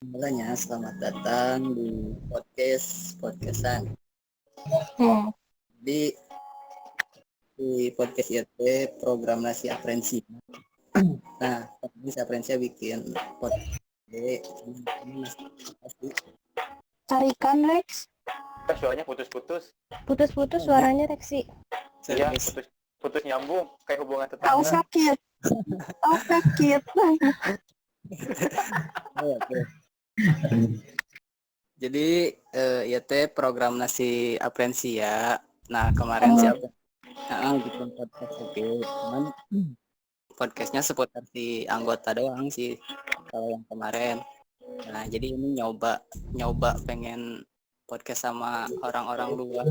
Mulanya selamat datang di podcastan. Di podcast itu program nasi aprensi. Nah, nasi aprensi bikin podcast. Ini masih Tarikan Rex. Suaranya putus-putus. Putus-putus suaranya Rexi. Iya, serius. putus nyambung kayak hubungan Tahu tetangga. sakit. Tahu sakit. Oh, oke. Jadi ya teh program nasi aprensi ya. Nah kemarin siapa? Bikin podcast oke. Cuman podcastnya seputar si anggota doang sih kalau yang kemarin. Nah jadi ini nyoba pengen podcast sama orang-orang luar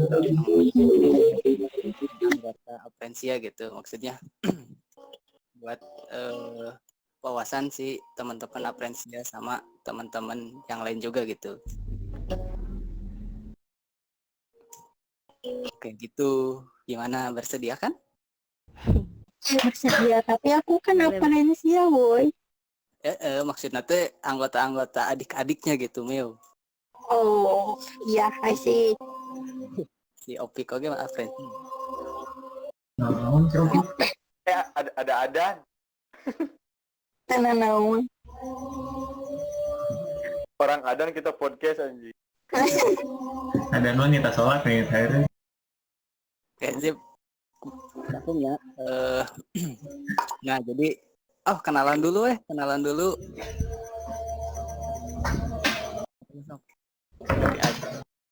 anggota aprensia gitu maksudnya buat wawasan sih teman-teman aprensia sama teman-teman yang lain juga gitu. Oke gitu, gimana, bersedia kan? Bersedia, tapi aku kan aprensia, boy. Maksudnya tuh anggota-anggota adik-adiknya gitu, Meo. Oh, iya, I see. Si Opik oke mah aprensi. Ada Tenan naon. orang adan kita podcast anjing. Ada non kita sholat nih akhirnya. Kayaknya punya. Nah jadi, kenalan dulu.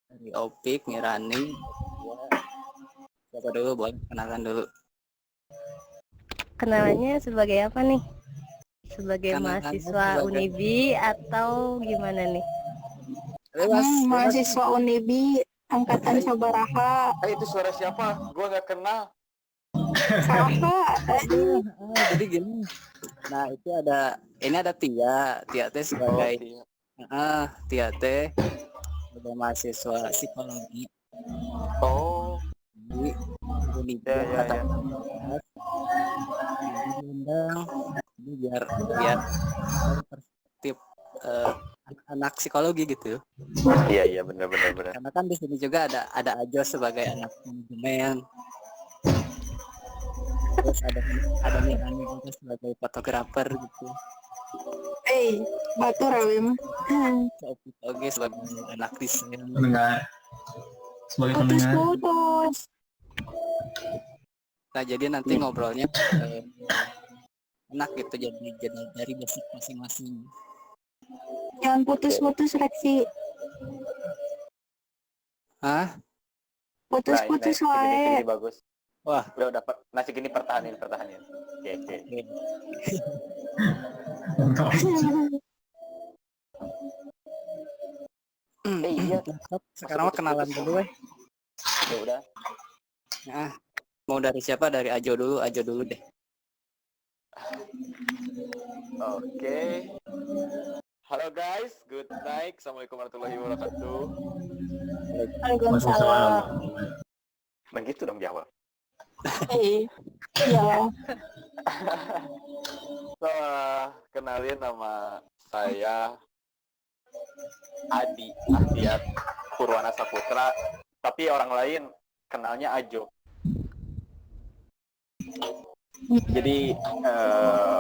Dari Opik, Mirani, siapa dulu, boleh kenalan dulu. Kenalannya sebagai apa nih? Sebagai Kenalannya mahasiswa sebagai- Unibi atau gimana nih? Bebas. Mahasiswa Unibi angkatan Sabaraha. Itu suara siapa? Gua nggak kenal. Saha. Jadi gini. Nah itu ada Tia teh sebagai Tia teh sebagai mahasiswa psikologi Oh, di Unibi ya. diundang ini biar perspektif anak psikologi gitu. Iya benar. Karena kan di sini juga ada Ajo sebagai anak manajemen. Terus ada Mirani juga sebagai fotografer gitu. Batur awe mah. Oke sebagai anak desain. Pendengar sebagai pendengar. Putus. Nah jadi nanti ngobrolnya enak gitu, jadi dari basic masing-masing. Jangan putus-putus Rexi. Hah? Putus-putus wae. Segini bagus. Wah, Udah nasi gini pertahanin. Oke. Mantap. Iya. Sekarang mah kenalan dulu Ya udah. Nah, mau dari siapa? Dari Ajo dulu deh. Oke. Halo guys, good night. Assalamualaikum warahmatullahi wabarakatuh. Waalaikumsalam. Begitu dong jawab. Iya. So, kenalin nama saya Adi Ahdiat Purwana Saputra, tapi orang lain kenalnya Ajo. Jadi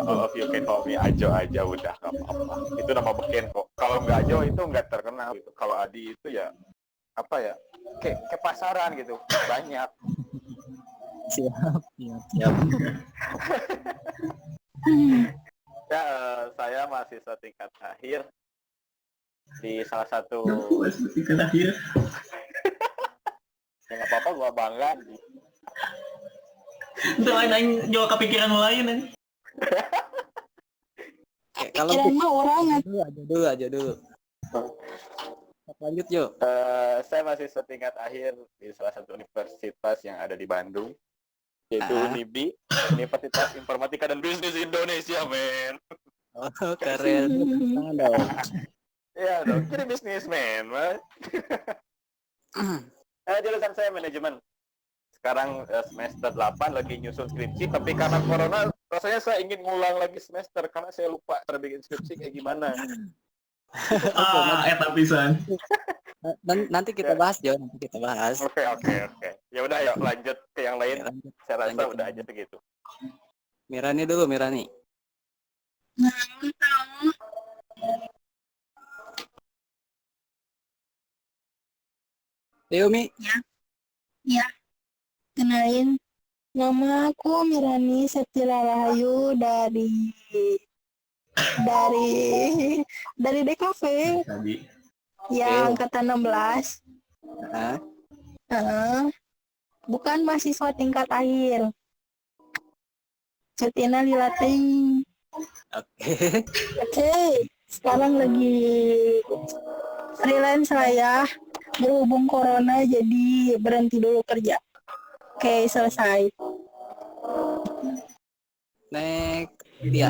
all of you can call me Ajo aja udah, gak apa-apa. Itu nama beken kok. Kalau nggak Ajo itu nggak terkenal gitu. Kalau Adi itu ya apa ya? Kayak pasaran gitu, banyak. Siap. Ya, saya mahasiswa tingkat akhir di salah satu. Tingkat akhir. Ya nggak apa-apa, gua bangga. Itu lain juga kepikiran lain nih. Kalau Mah orang aja dulu. Lanjut Jo. Saya mahasiswa tingkat akhir di salah satu universitas yang ada di Bandung, yaitu Unibi, Universitas Informatika dan Bisnis Indonesia, men. Oh, keren. Tangan dong. Ya dong, jadi bisnismen, man. Jurusan saya manajemen. Sekarang semester 8 lagi nyusun skripsi, tapi karena corona rasanya saya ingin ngulang lagi semester karena saya lupa cara bikin skripsi kayak gimana. Eta pisan. Nanti kita bahas Jo, nanti kita bahas. Oke. Ya udah yuk lanjut ke yang lain. Lanjut. Saya rasa Lanjut. udah aja segitu. Mirani dulu, Mirani. Ayo Mi. Ya, kenalin. Nama aku Mirani Septila Rahayu dari DKV. Tadi. Ya, angkatan 16. Hah? Bukan mahasiswa tingkat akhir. Cetina dilatih. Oke. Oke, sekarang lagi freelance saya. Berhubung corona jadi berhenti dulu kerja. Oke, selesai. Next. Tia.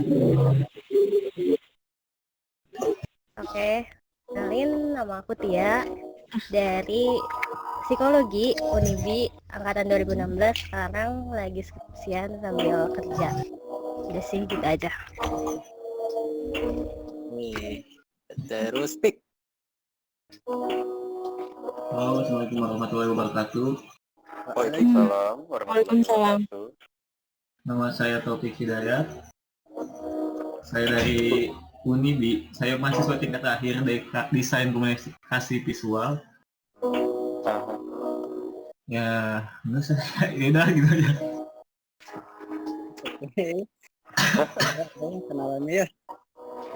Oke, kenalin nama aku Tia dari Psikologi Unibi angkatan 2016, sekarang lagi skripsian sambil kerja. Udah sih gitu aja. Nih. Terus Pik. Halo, Assalamualaikum warahmatullahi wabarakatuh. Waalaikumsalam warahmatullahi wabarakatuh. Nama saya Taufik Hidayat. Saya dari Unibi. Saya mahasiswa tingkat akhir dari desain komunikasi visual. Ya, menurut saya ya udah gitu aja. Oke. Kenalannya ya.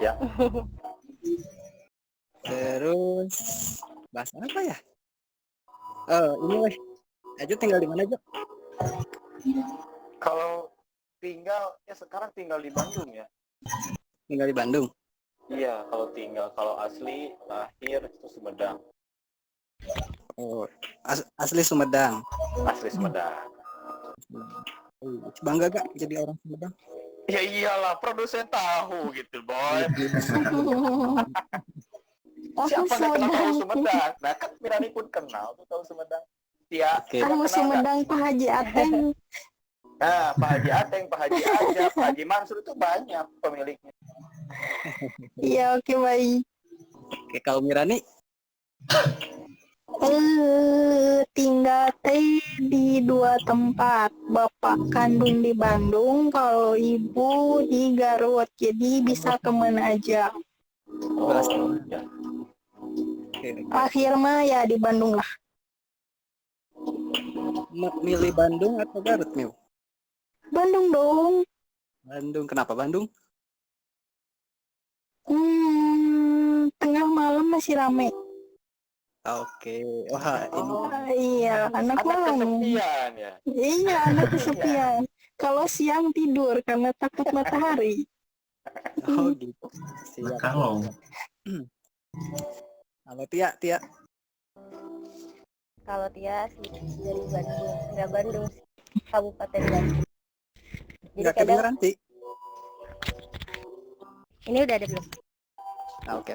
Ya. Terus bahas apa ya? Ini weh. Ajo tinggal di mana, Jo? Kalau sekarang tinggal di Bandung ya. Tinggal di Bandung. Iya, kalau asli lahir itu Sumedang. Oh, asli Sumedang. Asli Sumedang. Bangga gak jadi orang Sumedang? Ya iyalah, produsen tahu gitu, boy. Siapa nggak kenal tahu Sumedang? Nah kan Mirani pun kenal tuh tahu Sumedang. Tia, Oke. Tahu Sumedang Pak Haji Ateng. Nah, Pak Haji Ateng, Pak Haji Ajak, Pak Haji Mansur itu banyak pemiliknya. Iya, oke, baik. Oke, kalau Mirani? Tinggal di 2 tempat. Bapak kandung di Bandung, kalau ibu di Garut. Jadi bisa kemana aja. Ya. Oke. Akhir mah ya di Bandung lah. Milih Bandung atau Garut, Miu? Bandung dong. Bandung. Kenapa Bandung? Tengah malam masih rame. Oke. Wah, ini Iya, anak Anak malam. kesepian ya. Iya, anak kesepian. Kalau siang tidur karena takut matahari. oh gitu. Siap. Kalau Halo Tia. Kalau Tia asli dari Bandung, nggak Bandung sih, Kabupaten Bandung. Jadi Nggak kadang kedengeran, Ti? ini udah ada belum? Oke.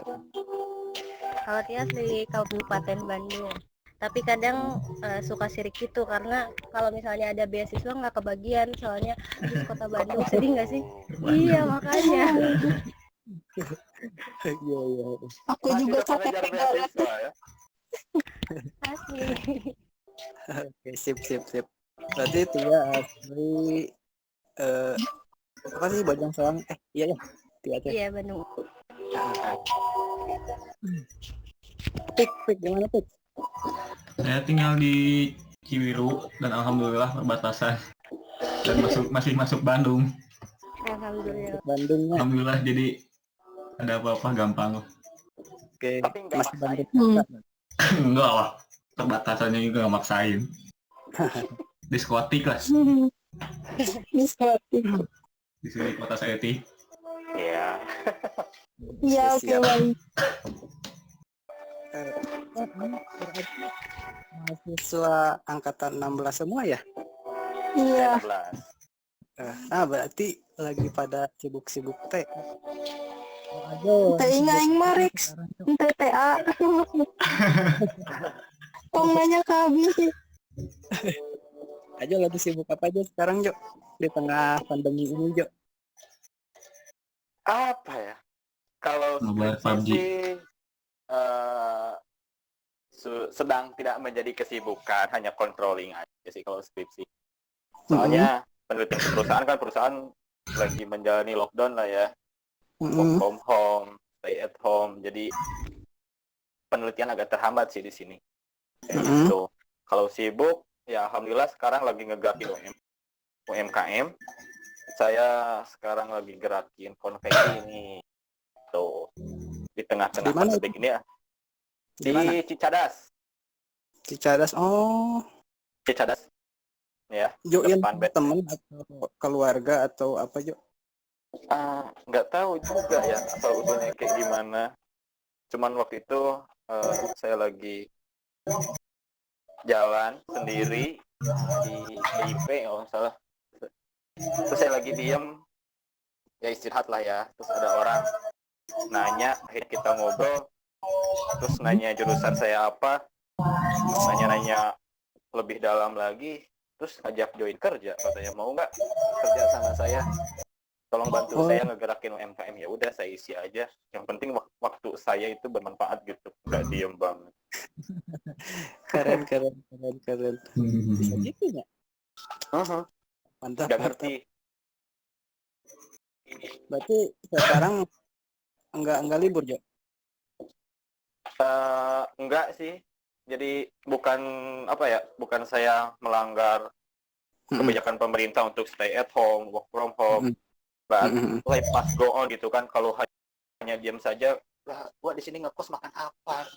Kalau Tia asli Kabupaten Bandung, tapi kadang suka sirik gitu karena kalau misalnya ada beasiswa nggak kebagian, soalnya di kota Bandung. Sedih nggak sih? Iya makanya. Iya. Aku Masih juga dapat capek ngejar pegang. beasiswa ya. Asli. Oke, sip. Berarti Tia asli apa sih Bojong Soang? Iya ya. Tia aja. Iya Bandung. Pik, gimana Pik? saya tinggal di Cibiru dan alhamdulillah perbatasan dan masih masuk Bandung. Alhamdulillah. Bandungnya. Alhamdulillah jadi ada apa-apa gampang. Oke, Tapi nggak Mas maksain. Bandung. Enggak lah, perbatasannya juga nggak maksain. Diskotik lah Diskotik. di sini kota saya ti. Iya. Iya, oke, Siap. baik. Berarti mahasiswa angkatan 16 semua ya? Iya. 16. Berarti lagi pada sibuk-sibuk teh. Aduh. Teh aing mah Rex. Teh TA. Tong nanya ke Abi. Aja lagi sibuk apa aja sekarang, Jo? Di tengah pandemi ini, Jo. Apa ya? Kalau Nobar skripsi PUBG. sih sedang tidak menjadi kesibukan, hanya controlling aja sih kalau skripsi. Soalnya penelitian perusahaan lagi menjalani lockdown lah ya, work from home, stay at home. Jadi penelitian agak terhambat sih di sini. Gitu. Kalau sibuk, ya alhamdulillah sekarang lagi ngegerakin UMKM. Saya sekarang lagi gerakin konveksi ini. Tuh. Di tengah-tengah pandemi ini ya. Di Cicadas. Cicadas. Oh. Cicadas. Ya. Join Depan bed. teman atau keluarga atau apa, Jo? Nggak tahu juga ya asal usulnya kayak gimana. Cuman waktu itu saya lagi jalan sendiri di BIP kalau nggak salah. Terus saya lagi diem, ya istirahat lah ya. Terus ada orang nanya, akhirnya kita ngobrol. Terus nanya jurusan saya apa, nanya lebih dalam lagi. Terus ngajak join kerja, katanya mau nggak kerja sama saya? Tolong bantu saya ngegerakin UMKM. Ya udah, saya isi aja. Yang penting waktu saya itu bermanfaat gitu, nggak diem banget. Keren. Bisa gitu ya? Mantap. Nggak ngerti. Berarti sekarang enggak libur, Jo? Enggak sih. Jadi bukan saya melanggar kebijakan pemerintah untuk stay at home, work from home. But life must go on gitu kan. Kalau hanya diam saja, gua di sini ngekos makan apa?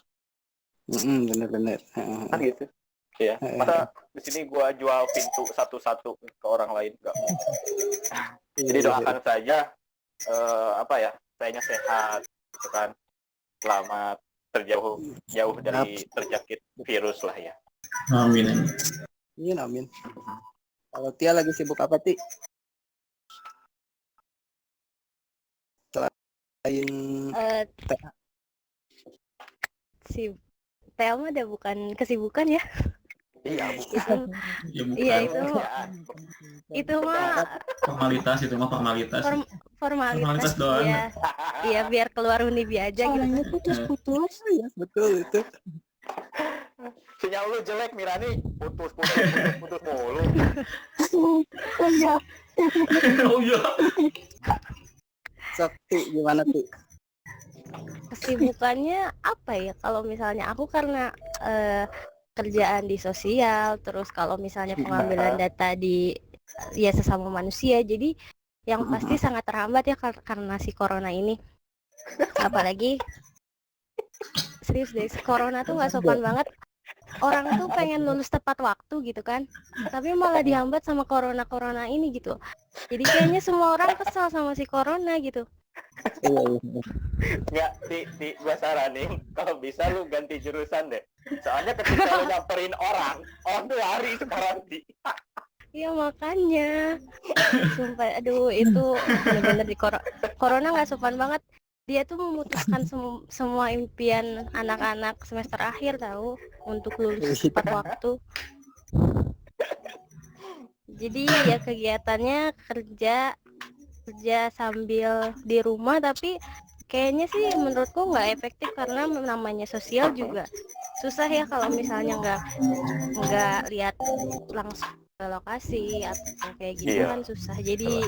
Bener. Kan gitu. Ya, masa di sini gua jual pintu satu-satu ke orang lain, enggak. Jadi doakan saja sayanya sehat, gitu kan. Selamat jauh dari terjangkit virus lah ya. Amin. Amin. Kalau Tia lagi sibuk apa, Ti? Selain si Tel mah udah bukan kesibukan ya. Iya, Itu Ya, bukan. iya itu mah Formalitas itu mah formalitas. formalitas doang. Iya biar keluar Unibi aja gitu. Suaranya putus-putus. ya, betul itu. Sinyal lu jelek, Mirani. Putus mulu. Oh iya. Sok, Ti, gimana, Ti? Kesibukannya apa ya? Kalau misalnya aku karena kerjaan di sosial, terus kalau misalnya pengambilan data di sesama manusia, jadi yang pasti sangat terhambat ya karena si corona ini. Apalagi serius deh, corona tuh nggak sopan banget. Orang tuh pengen lulus tepat waktu gitu kan, tapi malah dihambat sama corona ini gitu. Jadi kayaknya semua orang kesal sama si corona gitu. Nggak, gua saranin kalau bisa lu ganti jurusan deh. Soalnya ketika lu nyamperin orang tuh lari sekarang, Ti. Iya makanya, sumpah, aduh itu bener-bener di corona nggak sopan banget. Dia tuh memutuskan semua impian anak-anak semester akhir tahu untuk lulus tepat waktu. Jadi ya kegiatannya kerja sambil di rumah, tapi kayaknya sih menurutku nggak efektif karena namanya sosial juga susah ya kalau misalnya nggak lihat langsung ke lokasi atau kayak gitu kan susah. Jadi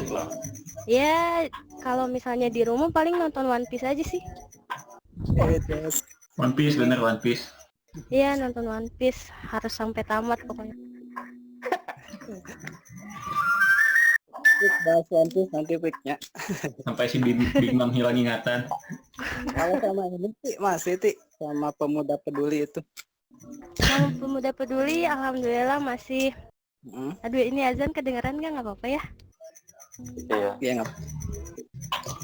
ya kalau misalnya di rumah paling nonton One Piece aja sih. One Piece, bener One Piece. Iya, nonton One Piece harus sampai tamat pokoknya. Bahas One Piece nanti quicknya. Sampai si Big Mom hilang ingatan. Kalau sama ini, Ti, masih, Ti, sama Pemuda Peduli itu. Sama Pemuda Peduli, alhamdulillah masih. Aduh, ini azan kedengeran nggak apa-apa ya? Iya. Nggak.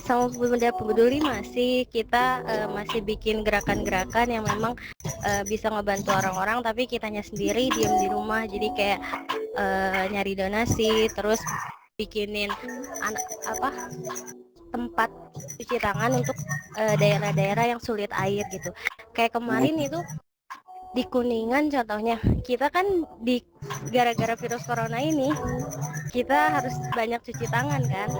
Sama Pemuda Peduli masih kita masih bikin gerakan-gerakan yang memang bisa ngebantu orang-orang, tapi kitanya sendiri diem di rumah. Jadi kayak nyari donasi, terus bikinin tempat cuci tangan untuk daerah-daerah yang sulit air gitu. Kayak kemarin itu di Kuningan contohnya, kita kan gara-gara virus corona ini kita harus banyak cuci tangan kan.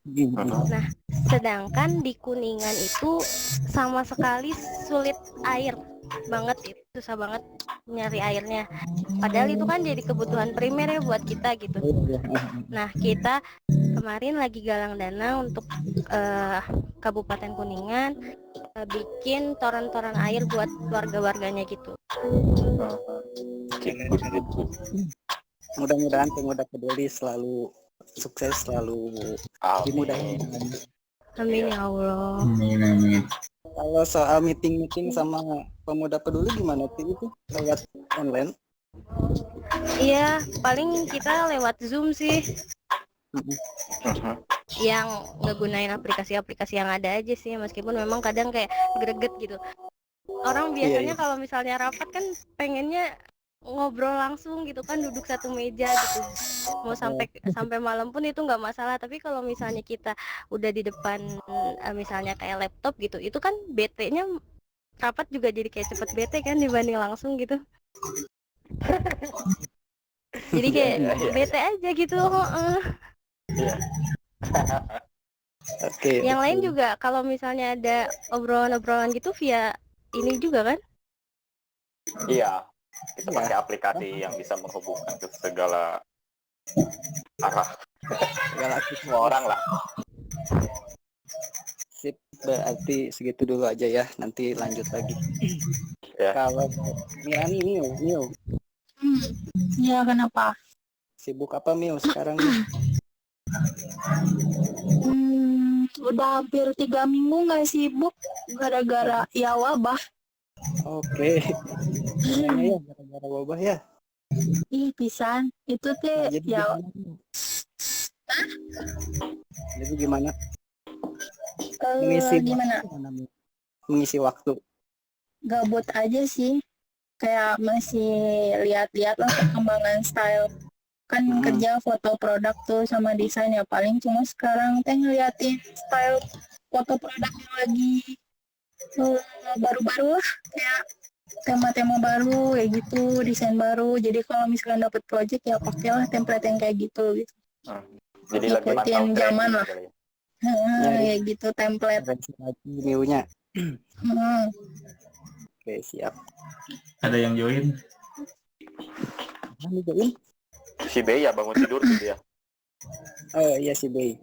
Nah, sedangkan di Kuningan itu sama sekali sulit air banget, itu susah banget nyari airnya. Padahal itu kan jadi kebutuhan primer ya buat kita gitu. Nah, kita kemarin lagi galang dana untuk Kabupaten Kuningan bikin toran-toran air buat warga-warganya gitu. Gitu. Mudah-mudahan pemuda peduli selalu sukses, selalu dimudahkan. Amin ya Allah. Amin. Kalau soal meeting sama pemuda peduli gimana sih itu lewat online? Iya, paling kita lewat Zoom sih. Yang ngegunain aplikasi-aplikasi yang ada aja sih, meskipun memang kadang kayak greget gitu. Orang biasanya kalau misalnya rapat kan pengennya ngobrol langsung gitu kan, duduk satu meja gitu, mau sampai malam pun itu nggak masalah. Tapi kalau misalnya kita udah di depan misalnya kayak laptop gitu, itu kan bete-nya rapat juga jadi kayak cepet bete kan dibanding langsung gitu. Jadi kayak bete aja gitu. Oke. Yang lain juga kalau misalnya ada obrolan-obrolan gitu via ini juga kan? Iya, kita pakai aplikasi yang bisa menghubungkan ke segala arah, semua orang lah. Sip, berarti segitu dulu aja ya. Nanti lanjut lagi. Ya. Kalau Mio, Ya, kenapa? sibuk apa Mio sekarang? Udah hampir 3 minggu nggak sibuk gara-gara ya wabah. Oke. Kayaknya ya gara-gara wabah ya. Ih, pisan. Itu Nah, teh jadi ya gimana? Mio? Jadi gimana? gimana? Mio? Mengisi waktu. Gabut aja sih. Kayak masih lihat-lihat lah perkembangan style. Kan kerja foto produk tuh sama desain ya, paling cuma sekarang teh ngeliatin style foto produk yang lagi baru-baru lah, kayak tema-tema baru kayak gitu, desain baru. Jadi kalau misalkan dapat project ya pakailah template yang kayak gitu. Jadi lagi mantau Ikutin zaman lah. kali. Kayak gitu template. Referensi lagi Mio-nya. Oke, siap. Ada yang join? Nah, join. Si Bey ya bangun tidur gitu ya. Oh iya si Bey.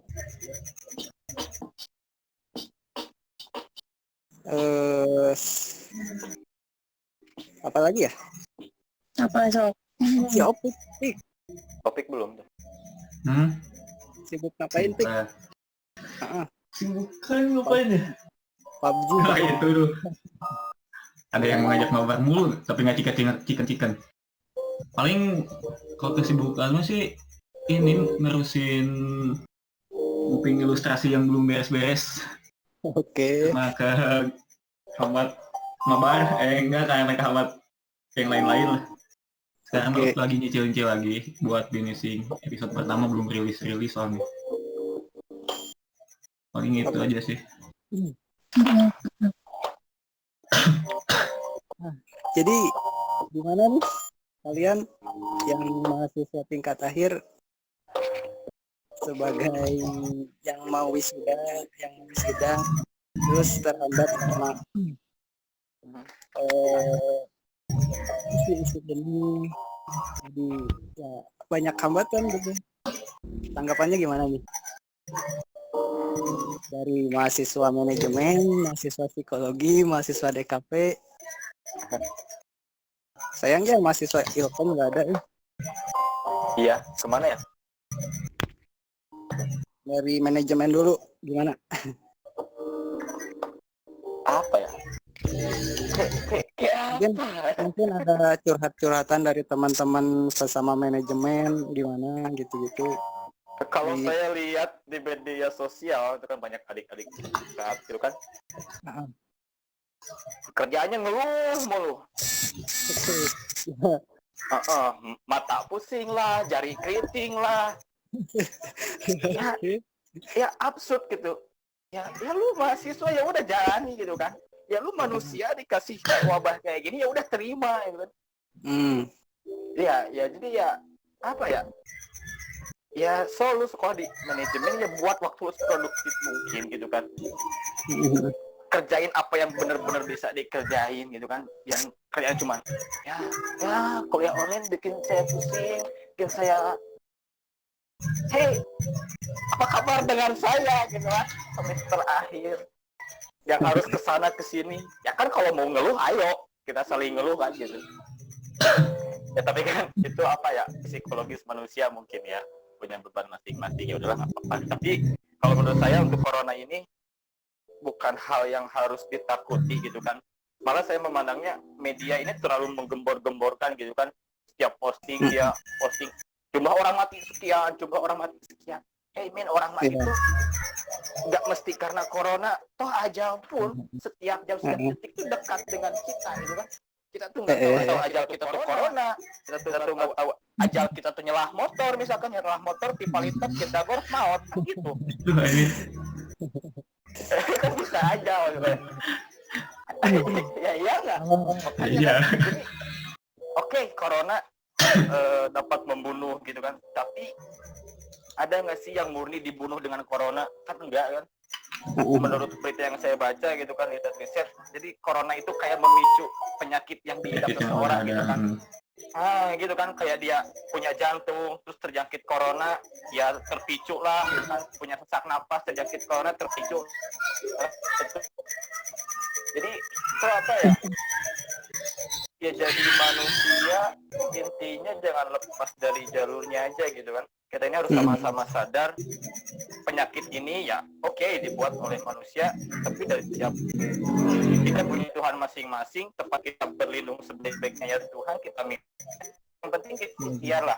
Apa lagi ya? Apa sok? Si Opik. Topik belum. Sibuk ngapain Pik? Bukan ngapain ya? PUBG. Nah, itu tuh. Ada yang mengajak mabar mulu, tapi nggak cikan. Paling kalau kesibukannya sih ini nerusin booking ilustrasi yang belum beres-beres. Oke. Maka Hamad mabar, enggak kayak Hamad yang lain-lain lah. Sekarang lagi nyicil-nyicil lagi buat finishing episode pertama, belum rilis soalnya. Paling itu aja sih. Jadi gimana nih kalian yang mahasiswa tingkat akhir sebagai yang mau wisuda, terus terhambat sama isu ini, jadi ya banyak hambatan gitu. Tanggapannya gimana nih? Dari mahasiswa manajemen, mahasiswa psikologi, mahasiswa DKP. Sayangnya mahasiswa Ilkom nggak ada. Iya, kemana ya? Dari manajemen dulu, gimana? Apa ya? Mungkin ada curhat-curhatan dari teman-teman sesama manajemen, gimana gitu-gitu. Kalau saya lihat di media sosial itu kan banyak adik-adik saat itu kan. Kerjaannya ngeluh mulu. Mata pusing lah, jari keriting lah. Ya absurd gitu. Ya lu mahasiswa ya udah jalani gitu kan. Ya lu manusia dikasih wabah kayak gini ya udah terima gitu kan. Ya jadi ya apa ya? ya lu sekolah di manajemen ya buat waktu lu produktif mungkin gitu kan, kerjain apa yang benar-benar bisa dikerjain gitu kan, yang kerjaan cuma ya kuliah online bikin saya pusing, bikin saya hey apa kabar dengan saya gitu kan, semester akhir yang harus kesana kesini ya kan, kalau mau ngeluh ayo kita saling ngeluh kan gitu. Ya tapi kan itu apa ya, psikologis manusia mungkin ya, punya beban masing-masing, ya udahlah nggak apa-apa. Tapi kalau menurut saya untuk corona ini bukan hal yang harus ditakuti gitu kan, malah saya memandangnya media ini terlalu menggembor-gemborkan gitu kan, setiap posting dia posting jumlah orang mati sekian, jumlah orang mati sekian. Men, orang mati itu nggak mesti karena corona, toh ajal pun setiap jam setiap detik itu dekat dengan kita gitu kan. Kita tuh nggak tahu ajal kita tuh corona, kita tuh nggak tahu ajal kita tuh nyelah motor, misalkan nyelah motor pipa lipat kita gor maut kan gitu. Kan bisa aja gitu. Ya iya nggak? Iya. Oke, corona dapat membunuh gitu kan, tapi ada nggak sih yang murni dibunuh dengan corona? Kan enggak kan? Menurut berita yang saya baca gitu kan, riset, jadi corona itu kayak memicu penyakit yang diidap seseorang gitu kan. Gitu kan, kayak dia punya jantung terus terjangkit corona ya terpicu lah gitu kan, punya sesak napas terjangkit corona terpicu. Jadi itu apa ya, ya jadi manusia intinya jangan lepas dari jalurnya aja gitu kan. Kita ini harus sama-sama sadar penyakit ini ya oke, dibuat oleh manusia, tapi dari setiap kita punya Tuhan masing-masing, tempat kita berlindung sebaik-baiknya ya Tuhan, kita minta yang penting ikhtiar lah.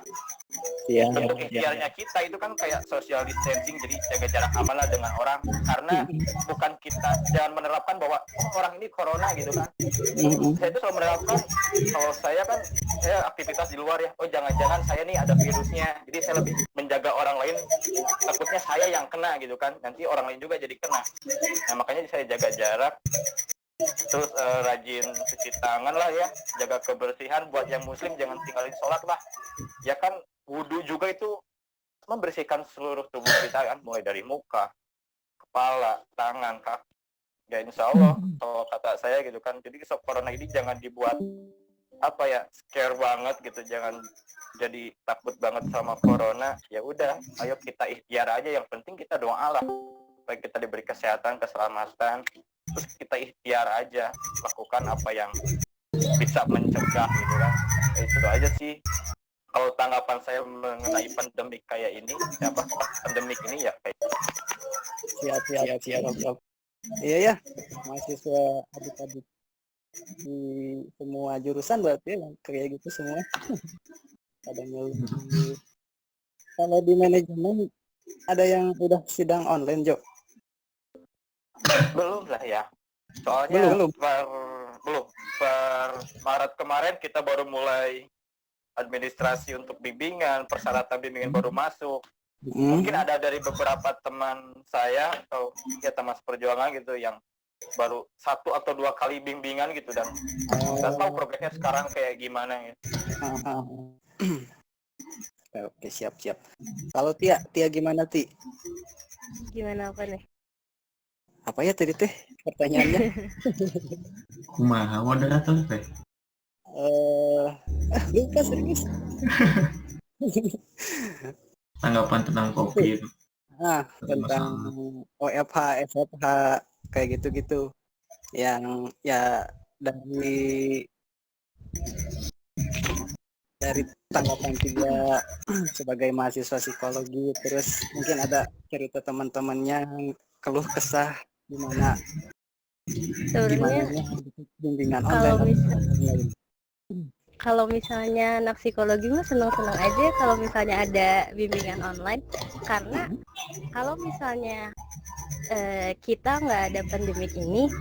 Bentuk ikhtiarnya kita itu kan kayak social distancing, jadi jaga jarak aman lah dengan orang, karena bukan kita, jangan menerapkan bahwa orang ini corona gitu kan. Saya itu selalu menerapkan, kalau saya kan saya aktivitas di luar ya, jangan-jangan saya nih ada virusnya, jadi saya lebih menjaga orang lain, takutnya saya yang kena gitu kan, nanti orang lain juga jadi kena. Nah makanya saya jaga jarak, terus rajin cuci tangan lah ya, jaga kebersihan. Buat yang muslim jangan tinggalin sholat lah ya kan, wudhu juga itu membersihkan seluruh tubuh kita kan, mulai dari muka, kepala, tangan, kaki ya, insya Allah kalau kata saya gitu kan. Jadi corona ini jangan dibuat apa ya, scare banget gitu, jangan jadi takut banget sama corona. Ya udah, ayo kita ikhtiar aja, yang penting kita doa lah supaya kita diberi kesehatan, keselamatan, terus kita ikhtiar aja, lakukan apa yang bisa mencegah gitu kan. Itu aja sih kalau tanggapan saya mengenai pandemik kayak ini, pandemik ini ya kayak siap. Iya ya, mahasiswa adik-adik di semua jurusan berarti ya, kayak gitu semua. Ada ngeluh. Kalau di manajemen ada yang udah sidang online, Jo? belum lah ya, soalnya Belum. per Maret kemarin kita baru mulai administrasi untuk bimbingan, persyaratan bimbingan baru masuk. Mungkin ada dari beberapa teman saya atau ya teman seperjuangan gitu yang baru 1 atau 2 kali bimbingan gitu, dan nggak tahu progresnya sekarang kayak gimana gitu. Oke, siap. Kalau Tia gimana, Ti? Gimana apa nih? Apa ya tadi teh pertanyaannya? Kumaha moderator teh? Lupa serius. Tanggapan tentang COVID. Tentang OFH, FFH kayak gitu-gitu. Yang ya dari tanggapan Tia sebagai mahasiswa psikologi, terus mungkin ada cerita teman-temannya yang keluh kesah gimana Sebenarnya bimbingan kalau online. kalau misalnya anak psikologi mah senang-senang aja kalau misalnya ada bimbingan online, karena kalau misalnya kita nggak ada pandemik ini,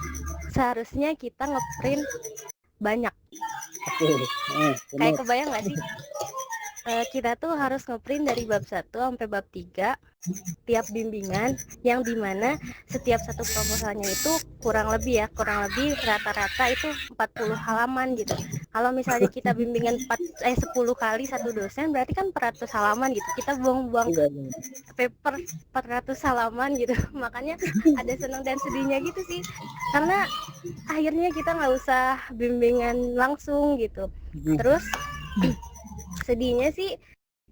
seharusnya kita ngeprint banyak. Kayak kebayang nggak sih? Kita tuh harus ngeprint dari bab 1 sampai bab 3 tiap bimbingan, yang dimana setiap satu proposalnya itu kurang lebih rata-rata itu 40 halaman gitu. Kalau misalnya kita bimbingan 10 kali satu dosen, berarti kan 400 halaman gitu. Kita buang-buang paper 400 halaman gitu. Makanya ada senang dan sedihnya gitu sih. Karena akhirnya kita nggak usah bimbingan langsung gitu. Terus sedihnya sih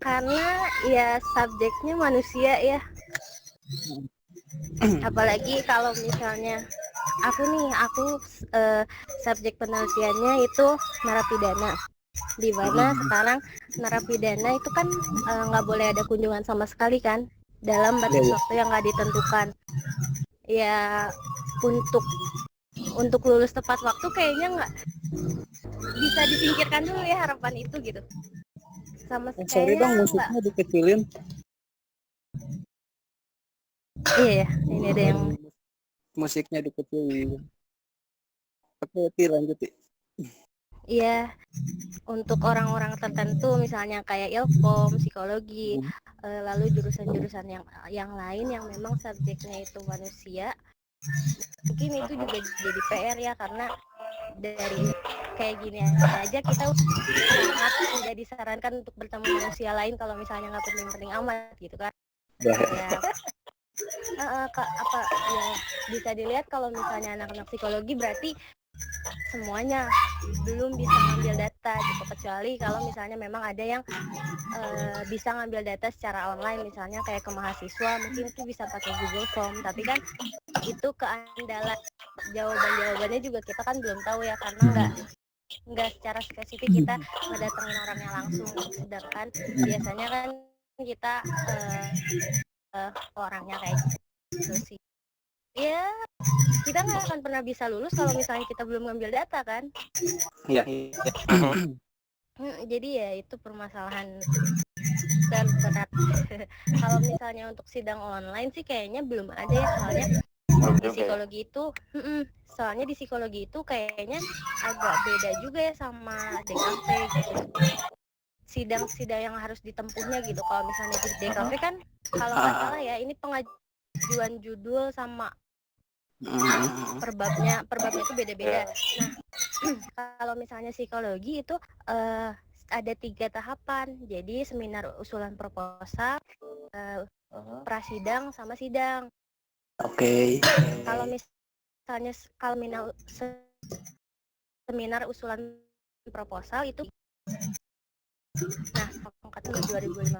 karena ya subjeknya manusia ya. Apalagi kalau misalnya aku subjek penelitiannya itu narapidana, di mana sekarang narapidana itu kan nggak boleh ada kunjungan sama sekali kan, dalam batas waktu yang nggak ditentukan. Ya untuk lulus tepat waktu kayaknya nggak bisa disingkirkan dulu ya harapan itu gitu. Sama Sorry dong, kayaknya musiknya nggak. dikecilin. Iya, ini ada yang Musiknya dikecilin. Oke, lanjut. iya, untuk orang-orang tertentu misalnya kayak ilkom, psikologi, lalu jurusan-jurusan yang lain yang memang subjeknya itu manusia, mungkin itu juga jadi PR ya, karena dari kayak gini aja kita sangat tidak disarankan untuk bertemu manusia lain kalau misalnya nggak penting-penting amat gitu kan. Ya, ya bisa dilihat kalau misalnya anak-anak psikologi berarti semuanya belum bisa ngambil data gitu, kecuali kalau misalnya memang ada yang bisa ngambil data secara online, misalnya kayak ke mahasiswa mungkin itu bisa pakai Google Form, tapi kan itu keandalan jawabannya juga kita kan belum tahu ya, karena nggak secara spesifik kita ngedatengin orangnya langsung, sedangkan biasanya kan kita orangnya kayak gitu sih. Ya, kita nggak akan pernah bisa lulus kalau misalnya kita belum ngambil data kan. Iya. Jadi ya itu permasalahan terberat. Kalau misalnya untuk sidang online sih kayaknya belum ada ya, soalnya di psikologi itu soalnya di psikologi itu kayaknya agak beda juga ya sama DKV gitu. Sidang-sidang yang harus ditempuhnya gitu. Kalau misalnya di DKV kan kalau nggak salah ya ini pengajuan judul sama perbabnya itu beda-beda. Nah, kalau misalnya psikologi itu ada 3 tahapan. Jadi seminar usulan proposal, prasidang sama sidang. Oke. Kalau misalnya seminar usulan proposal itu, nah angkatan 2015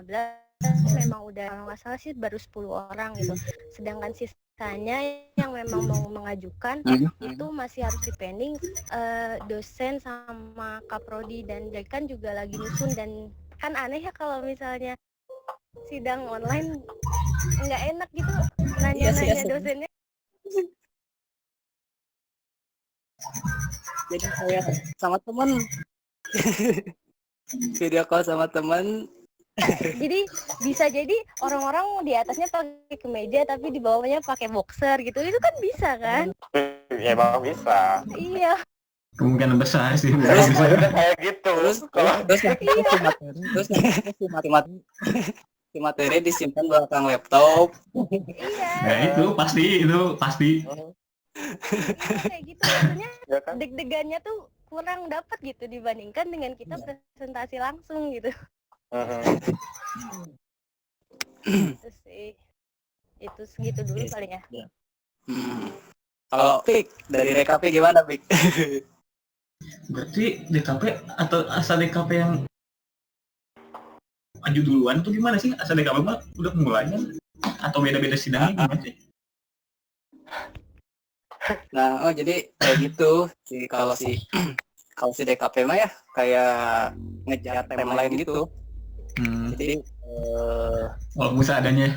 memang udah, kalau nggak salah sih baru 10 orang gitu. Sedangkan sisanya yang memang mau mengajukan itu masih harus dipending dosen sama kaprodi, dan jadi kan juga lagi nyusun, dan kan aneh ya kalau misalnya sidang online nggak enak gitu nanya-nanya dosennya. Jadi saya sama teman video call sama teman. Jadi bisa jadi orang-orang di atasnya pakai kemeja tapi di bawahnya pakai boxer gitu, itu kan bisa kan? Ya emang bisa. Iya. Kemungkinan besar sih. Terus kayak gitu. Terus si materi disimpan belakang laptop. Iya. Nah itu pasti. Kayak gitu, maksudnya Ya kan? deg-degannya tuh kurang dapat gitu dibandingkan dengan kita presentasi langsung gitu. Itu sih, itu segitu dulu paling ya. Kalau Pik, dari DKP gimana Pik? Berarti DKP atau asal DKP yang maju duluan tuh gimana sih? Asal DKP mah udah mulainya atau beda-beda sidangnya gimana sih? Nah, jadi kayak gitu sih kalau si DKP mah ya kayak ngejar timeline gitu. Jadi walaupun seadanya.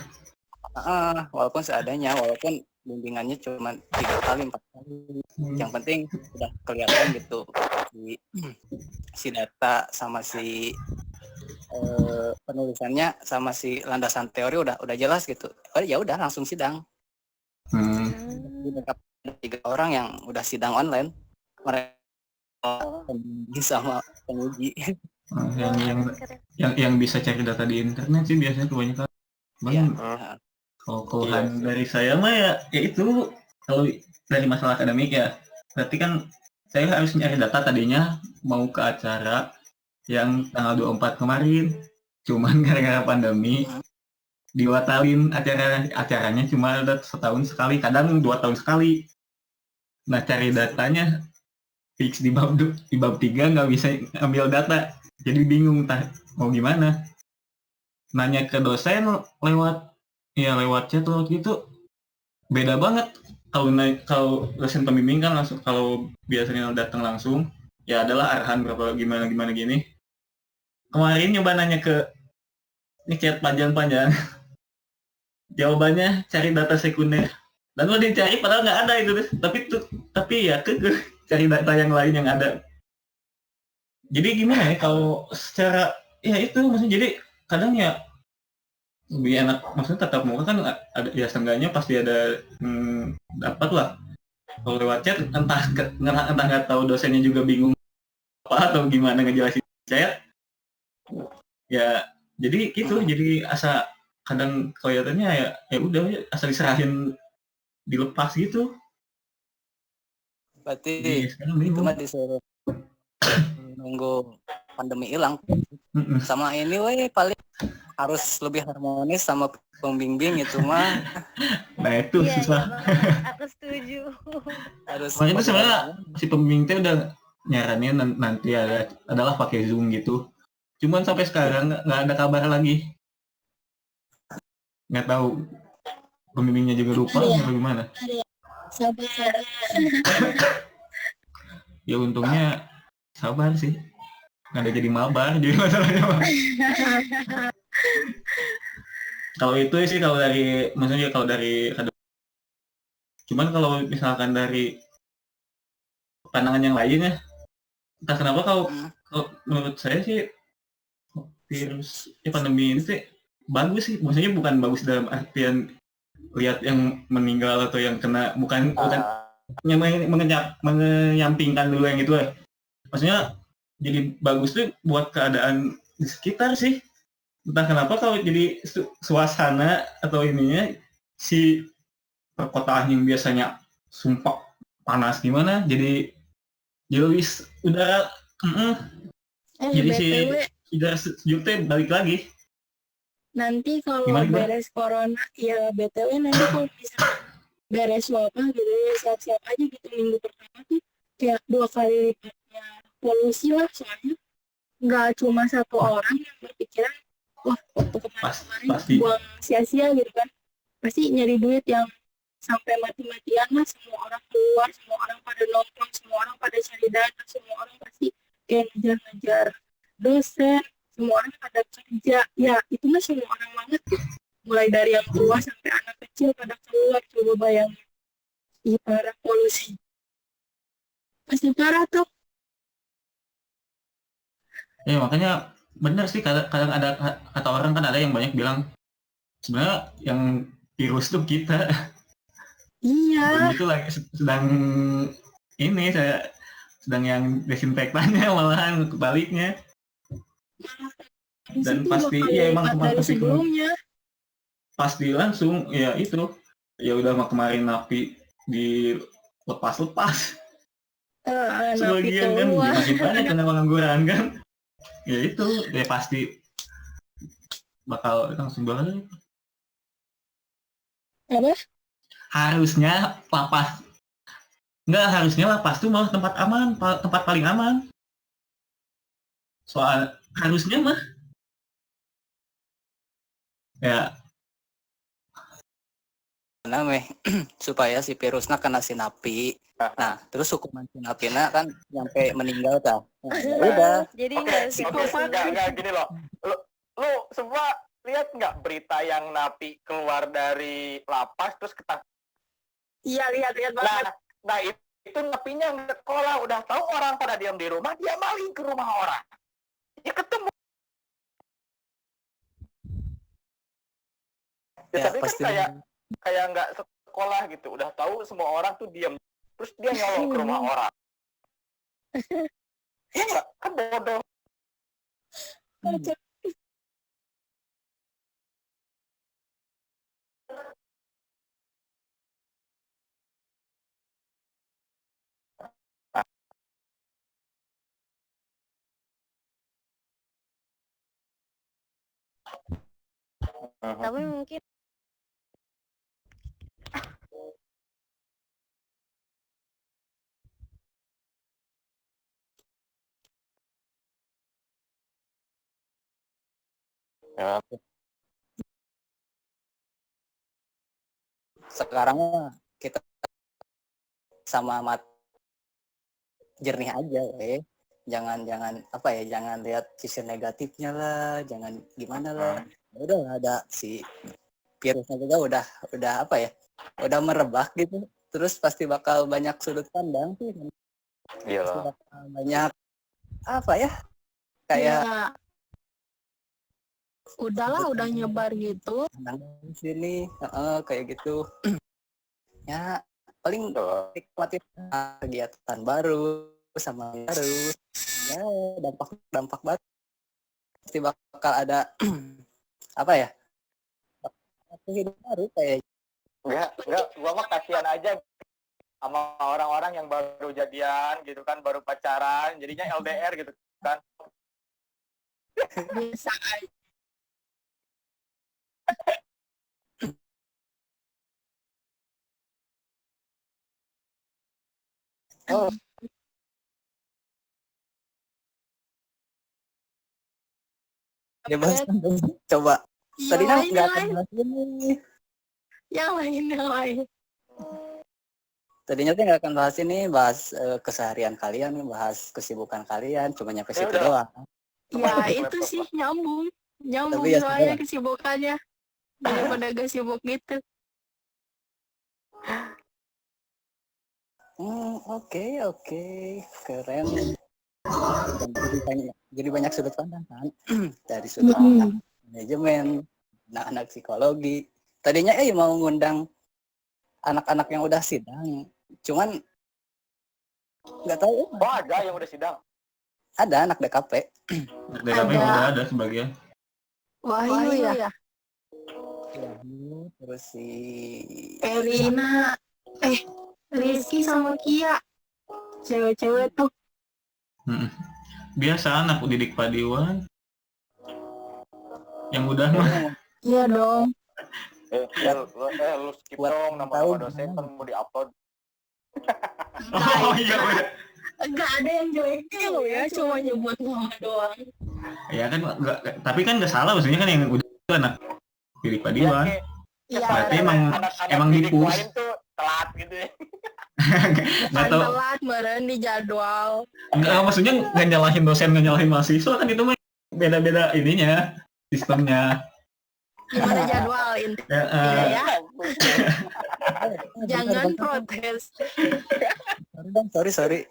Walaupun seadanya, walaupun bimbingannya cuma 3 kali 4 kali, yang penting udah kelihatan gitu si data sama si penulisannya sama si landasan teori udah jelas gitu. Ya udah langsung sidang. Di backup 3 orang yang udah sidang online, mereka sama penguji. Yang bisa cari data di internet sih biasanya kebanyakan. Kalau keluhan dari saya mah ya itu, kalau dari masalah akademik ya berarti kan saya harus nyari data tadinya mau ke acara yang tanggal 24 kemarin. Cuman gara-gara pandemi dibatalin acaranya cuma ada setahun sekali, kadang 2 tahun sekali. Nah, cari datanya fix di bab 3 nggak bisa ambil data. Jadi bingung mau gimana. Nanya ke dosen lewat chat gitu beda banget. Kalau dosen pembimbing kan langsung, kalau biasanya datang langsung ya adalah arahan berapa gimana gini. Kemarin nyoba nanya ke chat panjang jawabannya cari data sekunder dan udah dicari padahal nggak ada itu, tapi ya cari data yang lain yang ada. Jadi gimana ya kalau secara ya itu maksudnya, jadi kadang ya lebih enak maksudnya tatap muka kan ada ya, seenggaknya pasti ada dapat lah. Kalau lewat chat entah nggak tahu dosennya juga bingung apa atau gimana ngejelasin chat ya, jadi gitu. Jadi kadang kelihatannya ya udah asal diserahin dilepas gitu. Berarti Jadi sekarang itu bingung. mah disuruh nunggu pandemi hilang. Sama ini paling harus lebih harmonis sama pembimbing itu mah. Nah itu Iya, susah. aku setuju. Harus Makanya itu sebenarnya harmonis. si pembimbing teh udah nyaranin nanti adalah pakai Zoom gitu. Cuman sampai sekarang nggak ada kabar lagi. Nggak tahu pembimbingnya juga lupa atau gimana. Sabar. Ya untungnya sabar sih. Nggak ada jadi mabar jadi masalahnya. Kalau itu sih maksudnya kalau dari cuman kalau misalkan dari pandangan yang lain ya, entah kenapa kalau menurut saya sih virus pandemi ini sih bagus sih. Maksudnya bukan bagus dalam artian lihat yang meninggal atau yang kena, bukan yang menyampingkan dulu yang itu lah. Maksudnya jadi bagus tuh buat keadaan di sekitar sih. Entah kenapa kalau jadi suasana atau ininya si perkotaan yang biasanya sumpah panas gimana jadi lebih udara jadi si BTW udara sejuk teh balik lagi. nanti kalau Gimana? beres corona, ya BTW nanti kalau bisa beres wabah gitu ya, siap-siap aja gitu minggu pertama tuh kayak 2 kali lipatnya polusi lah, soalnya nggak cuma satu orang yang berpikiran wah waktu kemarin Pasti buang sia-sia gitu kan, pasti nyari duit yang sampai mati-matian lah. Semua orang keluar, semua orang pada nongkrong, semua orang pada cari data, semua orang pasti kayak ngejar-ngejar dosen, semua orang pada kerja ya, itu mah semua orang banget gitu. Mulai dari yang tua sampai anak kecil pada keluar. Coba bayangin, parah polusi, pasti parah tuh. ya makanya benar sih, kadang ada kata orang kan, ada yang banyak bilang sebenarnya yang virus tuh kita. Iya. Itu lagi saya sedang yang desinfektannya malahan kebaliknya. Dan pasti iya emang dari sebelumnya pasti langsung ya itu ya udah kemarin napi dilepas sebagian kan masih banyak yang pengangguran kan ya, itu ya pasti bakal langsung balik. apa Harusnya lapas tuh malah tempat paling aman. Soal harusnya mah ya supaya si virusnya kena si napi. Nah, terus hukuman si napina kan sampai meninggal kan. Udah. Jadi nggak gini loh. Lu semua lihat nggak berita yang napi keluar dari lapas terus iya lihat banget. Nah itu napinya nggak sekolah, udah tahu orang pada diam di rumah, dia maling ke rumah orang. Ya ketemu. Ya, tapi pasti kan kayak nggak sekolah gitu, udah tahu semua orang tuh diam, terus dia nyolong ke rumah orang. Ya nggak, kan bodoh. Tapi mungkin Ya, Sekarang mah kita sama jernih aja, jangan apa ya, jangan lihat sisi negatifnya lah, jangan gimana lah. Udah ada si virusnya juga udah apa ya, udah merebak gitu, terus pasti bakal banyak sudut pandang sih, pasti iyalah. bakal banyak apa ya, kayak Ya, udahlah, udah nyebar gitu. pandang di sini, kayak gitu. Ya paling Betul. nikmatin kegiatan baru sama baru, ya dampak baru pasti bakal ada apa ya, satu hidup baru kayak. Enggak, gua mah kasihan aja sama orang-orang yang baru jadian gitu kan, baru pacaran, jadinya LDR gitu kan. Biasa aja. Oh, dibahas coba. Yang Tadinya lain, nggak yang akan lain, bahas ini. yang lain, yang lain. Tadinya tuh nggak akan bahas ini, bahas keseharian kalian, bahas kesibukan kalian, cuma nyampe Ya situ udah. doang. Ya Kembali ke itu laptop sih lah. nyambung Tapi ya soalnya sudah. kesibukannya daripada gak sibuk gitu. Oke, keren. Dan jadi banyak sudut pandang kan, dari sudut pandang manajemen, anak-anak psikologi. Tadinya mau ngundang anak-anak yang udah sidang, cuman nggak tahu, Oh, ada yang udah sidang. ada anak DKP. DKP Ada. udah ada sebagian. Wahyu ya, Terus si Erina, Rizky sama Kia, cewek-cewek tuh. Mm-mm. Biasa anak didik Padiwan. Yang udah mah. Iya dong. Lu skip Buat dong tahu nama-nama dosen kan mau diupload. Oh iya udah. Enggak ada yang jeleknya loh ya, cuma nyebut nama doang. Ya kan enggak, tapi kan nggak salah maksudnya kan yang udah itu anak didik Padiwan. kayak Iya. Berarti kesannya emang anak-anak didik di-push. lain tuh telat gitu ya. Nggak tahu. Telat meren di jadwal. Enggak, maksudnya nggak nyalahin dosen, nggak nyalahin mahasiswa kan, itu mah beda-beda ininya, sistemnya. Gimana jadwal intinya Ya, ya? Jangan protes. Sorry.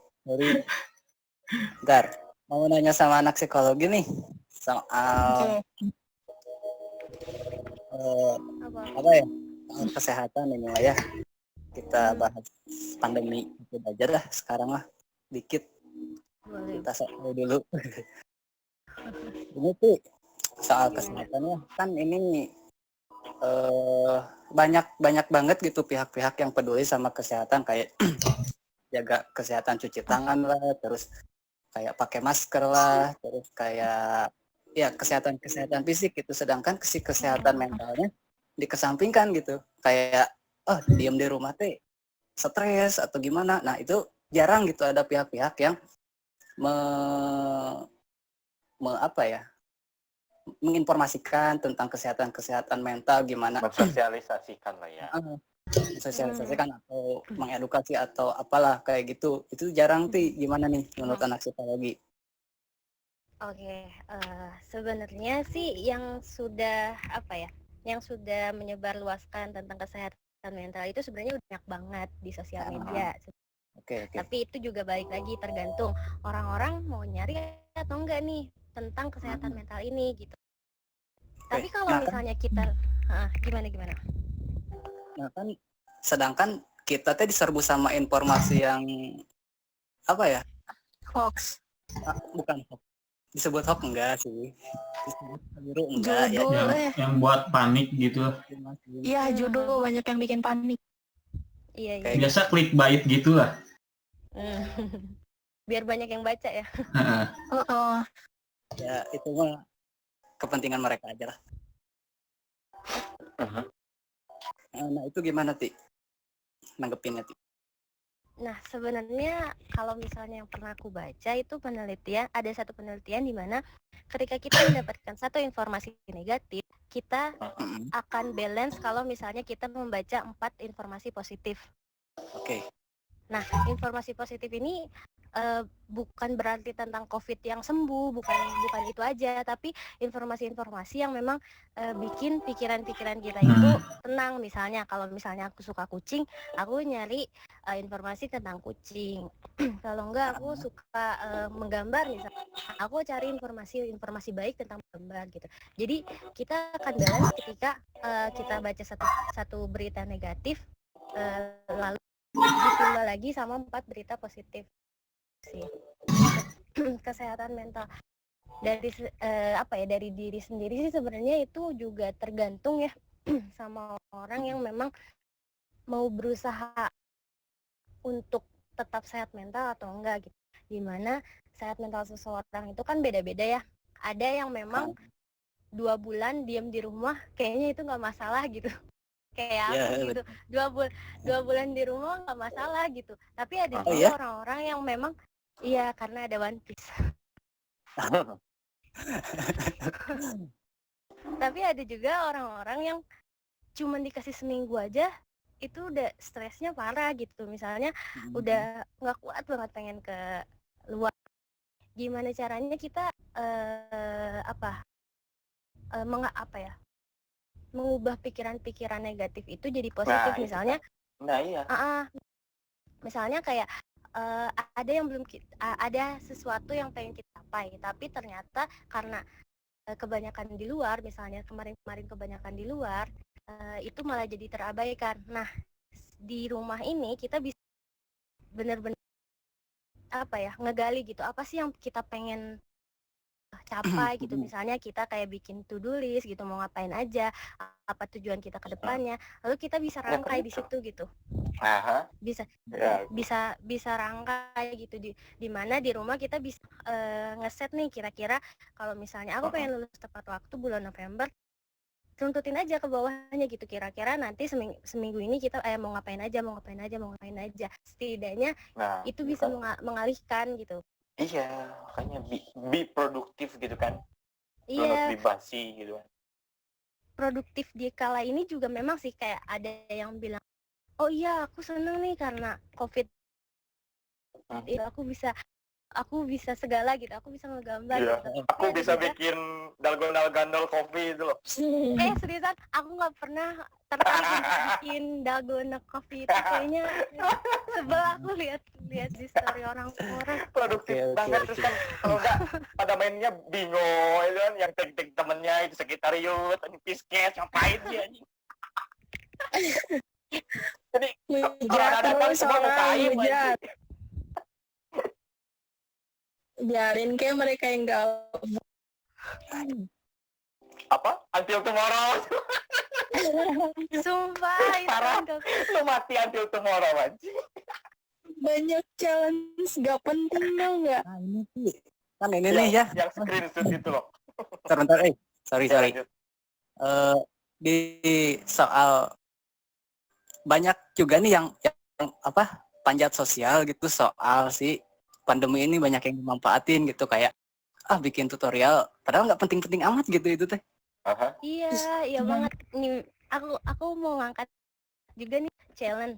Bentar, mau nanya sama anak psikologi nih soal apa? ya, soal kesehatan ini lah ya. Kita bahas pandemi itu aja dah sekarang lah, dikit Boleh. kita tahu dulu. Ini tuh soal kesehatannya kan ini banyak banget gitu pihak-pihak yang peduli sama kesehatan, kayak jaga kesehatan, cuci tangan lah, terus kayak pakai masker lah, terus kayak ya kesehatan fisik gitu, sedangkan kesehatan mentalnya dikesampingkan gitu, kayak diem di rumah teh stres atau gimana. Nah itu jarang gitu ada pihak-pihak yang apa ya, menginformasikan tentang kesehatan mental gimana, Mensosialisasikan lah ya. sosialisasikan atau mengedukasi atau apalah kayak gitu. Itu jarang sih. Gimana nih menurut anak psikologi? Oke, sebenarnya sih yang sudah menyebarluaskan tentang kesehatan mental itu sebenarnya udah banyak banget di sosial media. Oke. Tapi itu juga balik lagi tergantung orang-orang mau nyari atau enggak nih tentang kesehatan mental ini gitu. Tapi kalau Nah, misalnya kita gimana? Nah kan, sedangkan kita teh diserbu sama informasi yang apa ya? Hoax. Bukan hoax. Disebut hoax enggak sih? Disebut keliru enggak ya? Judul yang buat panik gitu. Iya, judul banyak yang bikin panik. Iya. Kayak Biasa clickbait gitu lah. Biar banyak yang baca ya. Ya itu mah kepentingan mereka aja lah. Nah itu gimana Ti? Nanggepinnya Ti? Nah, sebenarnya kalau misalnya yang pernah aku baca itu penelitian, ada satu penelitian di mana ketika kita mendapatkan satu informasi negatif, kita Mm-mm. akan balance kalau misalnya kita membaca 4 informasi positif. Oke. Nah, informasi positif ini bukan berarti tentang COVID yang sembuh, bukan itu aja, tapi informasi-informasi yang memang bikin pikiran-pikiran kita itu tenang. Misalnya, kalau misalnya aku suka kucing, aku nyari informasi tentang kucing. Kalau enggak, aku suka menggambar, misalnya, aku cari informasi baik tentang menggambar gitu. Jadi kita akan balance ketika kita baca satu berita negatif, lalu ditambah lagi sama 4 berita positif sih. Kesehatan mental dari dari diri sendiri sih sebenarnya itu juga tergantung ya sama orang yang memang mau berusaha untuk tetap sehat mental atau enggak gitu. Dimana sehat mental seseorang itu kan beda-beda ya. Ada yang memang 2 bulan diam di rumah kayaknya itu nggak masalah gitu. Kayak aku gitu, 2 bulan di rumah nggak masalah gitu. Tapi ada juga orang-orang yang memang iya karena ada One Piece. Tapi ada juga orang-orang yang cuma dikasih seminggu aja itu udah stresnya parah gitu. Misalnya udah nggak kuat banget pengen ke luar. Gimana caranya kita mengubah pikiran-pikiran negatif itu jadi positif. Misalnya misalnya kayak ada yang belum ada sesuatu yang pengen kita capai, tapi ternyata karena kebanyakan di luar, misalnya kemarin kebanyakan di luar, itu malah jadi terabaikan. Nah, di rumah ini kita bisa benar-benar ngegali gitu, apa sih yang kita pengen capai gitu. Misalnya kita kayak bikin to-do list gitu, mau ngapain aja, apa tujuan kita ke depannya, lalu kita bisa rangkai di situ gitu. Bisa rangkai gitu, di mana di rumah kita bisa ngeset nih kira-kira kalau misalnya aku pengen lulus tepat waktu bulan November, tuntutin aja ke bawahnya gitu, kira-kira nanti seminggu ini kita mau ngapain aja, setidaknya itu bisa mengalihkan gitu. Iya, makanya be produktif gitu kan. Iya, Don't be basi gitu kan. produktif di kala ini juga memang sih kayak ada yang bilang, oh iya aku seneng nih karena COVID aku bisa segala gitu, aku bisa ngegambar gitu. Aku bisa bikin dalgona gandol kopi itu loh. Seriusan aku nggak pernah tertarik untuk bikin dalgona kopi itu, kayaknya sebel aku lihat di story orang produktif banget. Terus kan kalau nggak pada mainnya bingo itu kan, yang tek temennya itu Sekretariat, Piskes, ngapain dia anjing. Jadi kalau ada depan semua mau kain biarin kayak mereka yang gabut. Apa? Until tomorrow. Sumpah itu Lu mati until tomorrow anjing. Banyak challenge gak penting dong nggak? Nah ini sih kan ini nih ya. Yang screenshot itu loh. Sebentar, sorry. Di soal banyak juga nih yang panjat sosial gitu soal si pandemi ini, banyak yang dimanfaatin gitu, kayak bikin tutorial padahal nggak penting-penting amat gitu itu teh. Iya banget nih. Aku mau ngangkat juga nih challenge.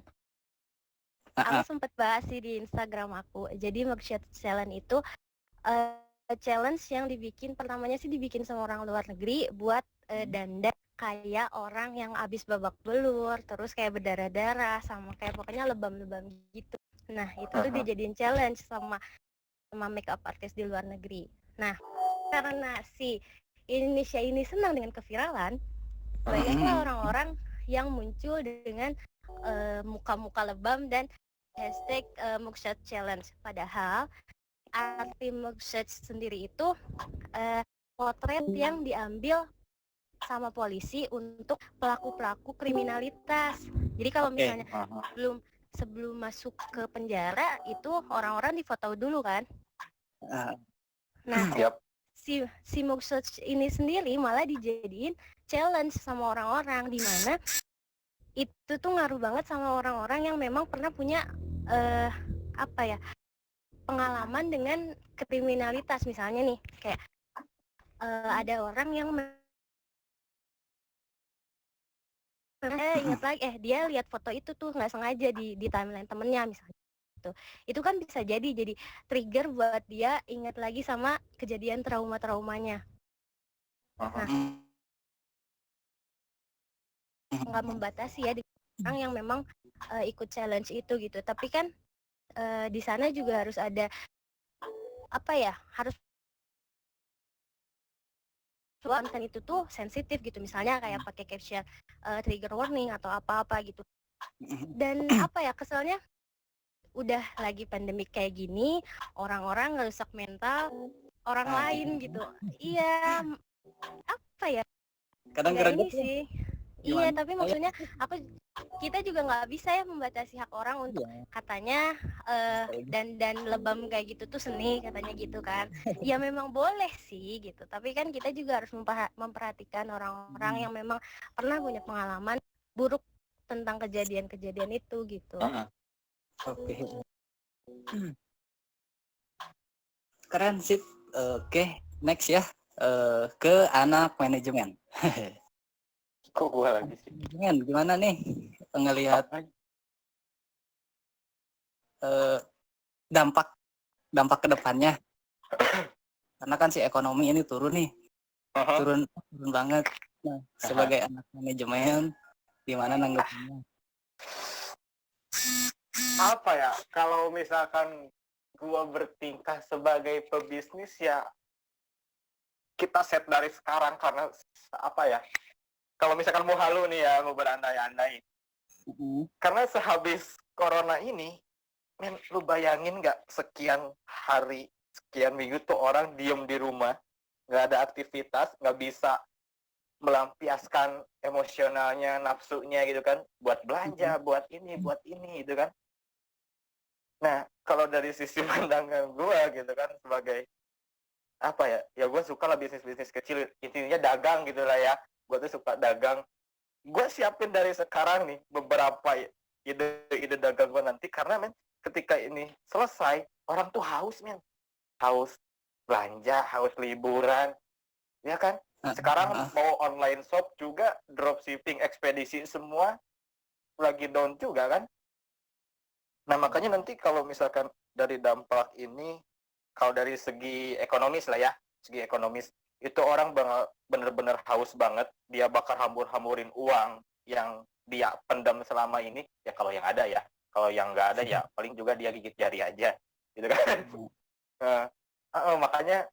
Aku sempat bahas sih di Instagram aku. Jadi mugshot challenge itu challenge yang pertamanya sih dibikin sama orang luar negeri buat dandan kayak orang yang abis babak belur, terus kayak berdarah-darah, sama kayak pokoknya lebam-lebam gitu. Nah itu tuh dijadiin challenge sama makeup artist di luar negeri. Nah karena si Indonesia ini senang dengan keviralan, banyaklah orang-orang yang muncul dengan muka-muka lebam dan hashtag mugshot challenge. Padahal arti mugshot sendiri itu potret yang diambil sama polisi untuk pelaku-pelaku kriminalitas. Jadi kalau misalnya sebelum masuk ke penjara itu orang-orang difoto dulu kan. Nah si Mock Search ini sendiri malah dijadiin challenge sama orang-orang, di mana itu tuh ngaruh banget sama orang-orang yang memang pernah punya apa ya, pengalaman dengan kriminalitas. Misalnya nih kayak ada orang yang ingat lagi dia lihat foto itu tuh nggak sengaja di timeline temennya misalnya, itu kan bisa jadi trigger buat dia ingat lagi sama kejadian traumanya. Nah, nggak membatasi ya di orang yang memang ikut challenge itu gitu, tapi kan di sana juga harus ada apa ya, harus konten itu tuh sensitif gitu, misalnya kayak pakai caption trigger warning atau apa-apa gitu. Dan apa ya, keselnya udah lagi pandemik kayak gini, orang-orang ngerusak mental orang lain gitu. Iya, apa ya, Kadang nggak ini greget ya. sih. Gimana? Iya, tapi maksudnya kita juga nggak bisa ya membatasi hak orang untuk katanya dan lebam kayak gitu tuh seni katanya gitu kan. Ya memang boleh sih gitu, tapi kan kita juga harus memperhatikan orang-orang yang memang pernah punya pengalaman buruk tentang kejadian-kejadian itu gitu. Oke. Keren sih. Oke, next ya. Ke anak manajemen. Kok gua lagi sih? Manajemen gimana nih ngelihat dampak ke depannya? Karena kan si ekonomi ini turun nih. Turun banget. Nah, sebagai anak manajemen gimana nanggepinnya? Apa ya, kalau misalkan gua bertingkah sebagai pebisnis ya kita set dari sekarang, karena apa ya, kalau misalkan mau halu nih ya, mau berandai-andai, karena sehabis corona ini, men, lu bayangin nggak sekian hari, sekian minggu tuh orang diem di rumah, nggak ada aktivitas, nggak bisa melampiaskan emosionalnya, nafsunya gitu kan, buat belanja, buat ini gitu kan. Nah, kalau dari sisi pandangan gue gitu kan, sebagai apa ya, ya gue suka lah bisnis-bisnis kecil, intinya dagang gitu lah ya, gue tuh suka dagang. Gue siapin dari sekarang nih beberapa ide dagang gue nanti, karena men, ketika ini selesai, orang tuh haus men, haus belanja, haus liburan, ya kan. Sekarang mau online shop juga, dropshipping, ekspedisi, semua lagi down juga kan. Nah, makanya nanti kalau misalkan dari dampak ini, kalau dari segi ekonomis lah ya, segi ekonomis, itu orang bener-bener haus banget, dia bakal hambur-hamburin uang yang dia pendam selama ini, ya kalau yang ada ya, kalau yang nggak ada ya paling juga dia gigit jari aja, gitu kan. Makanya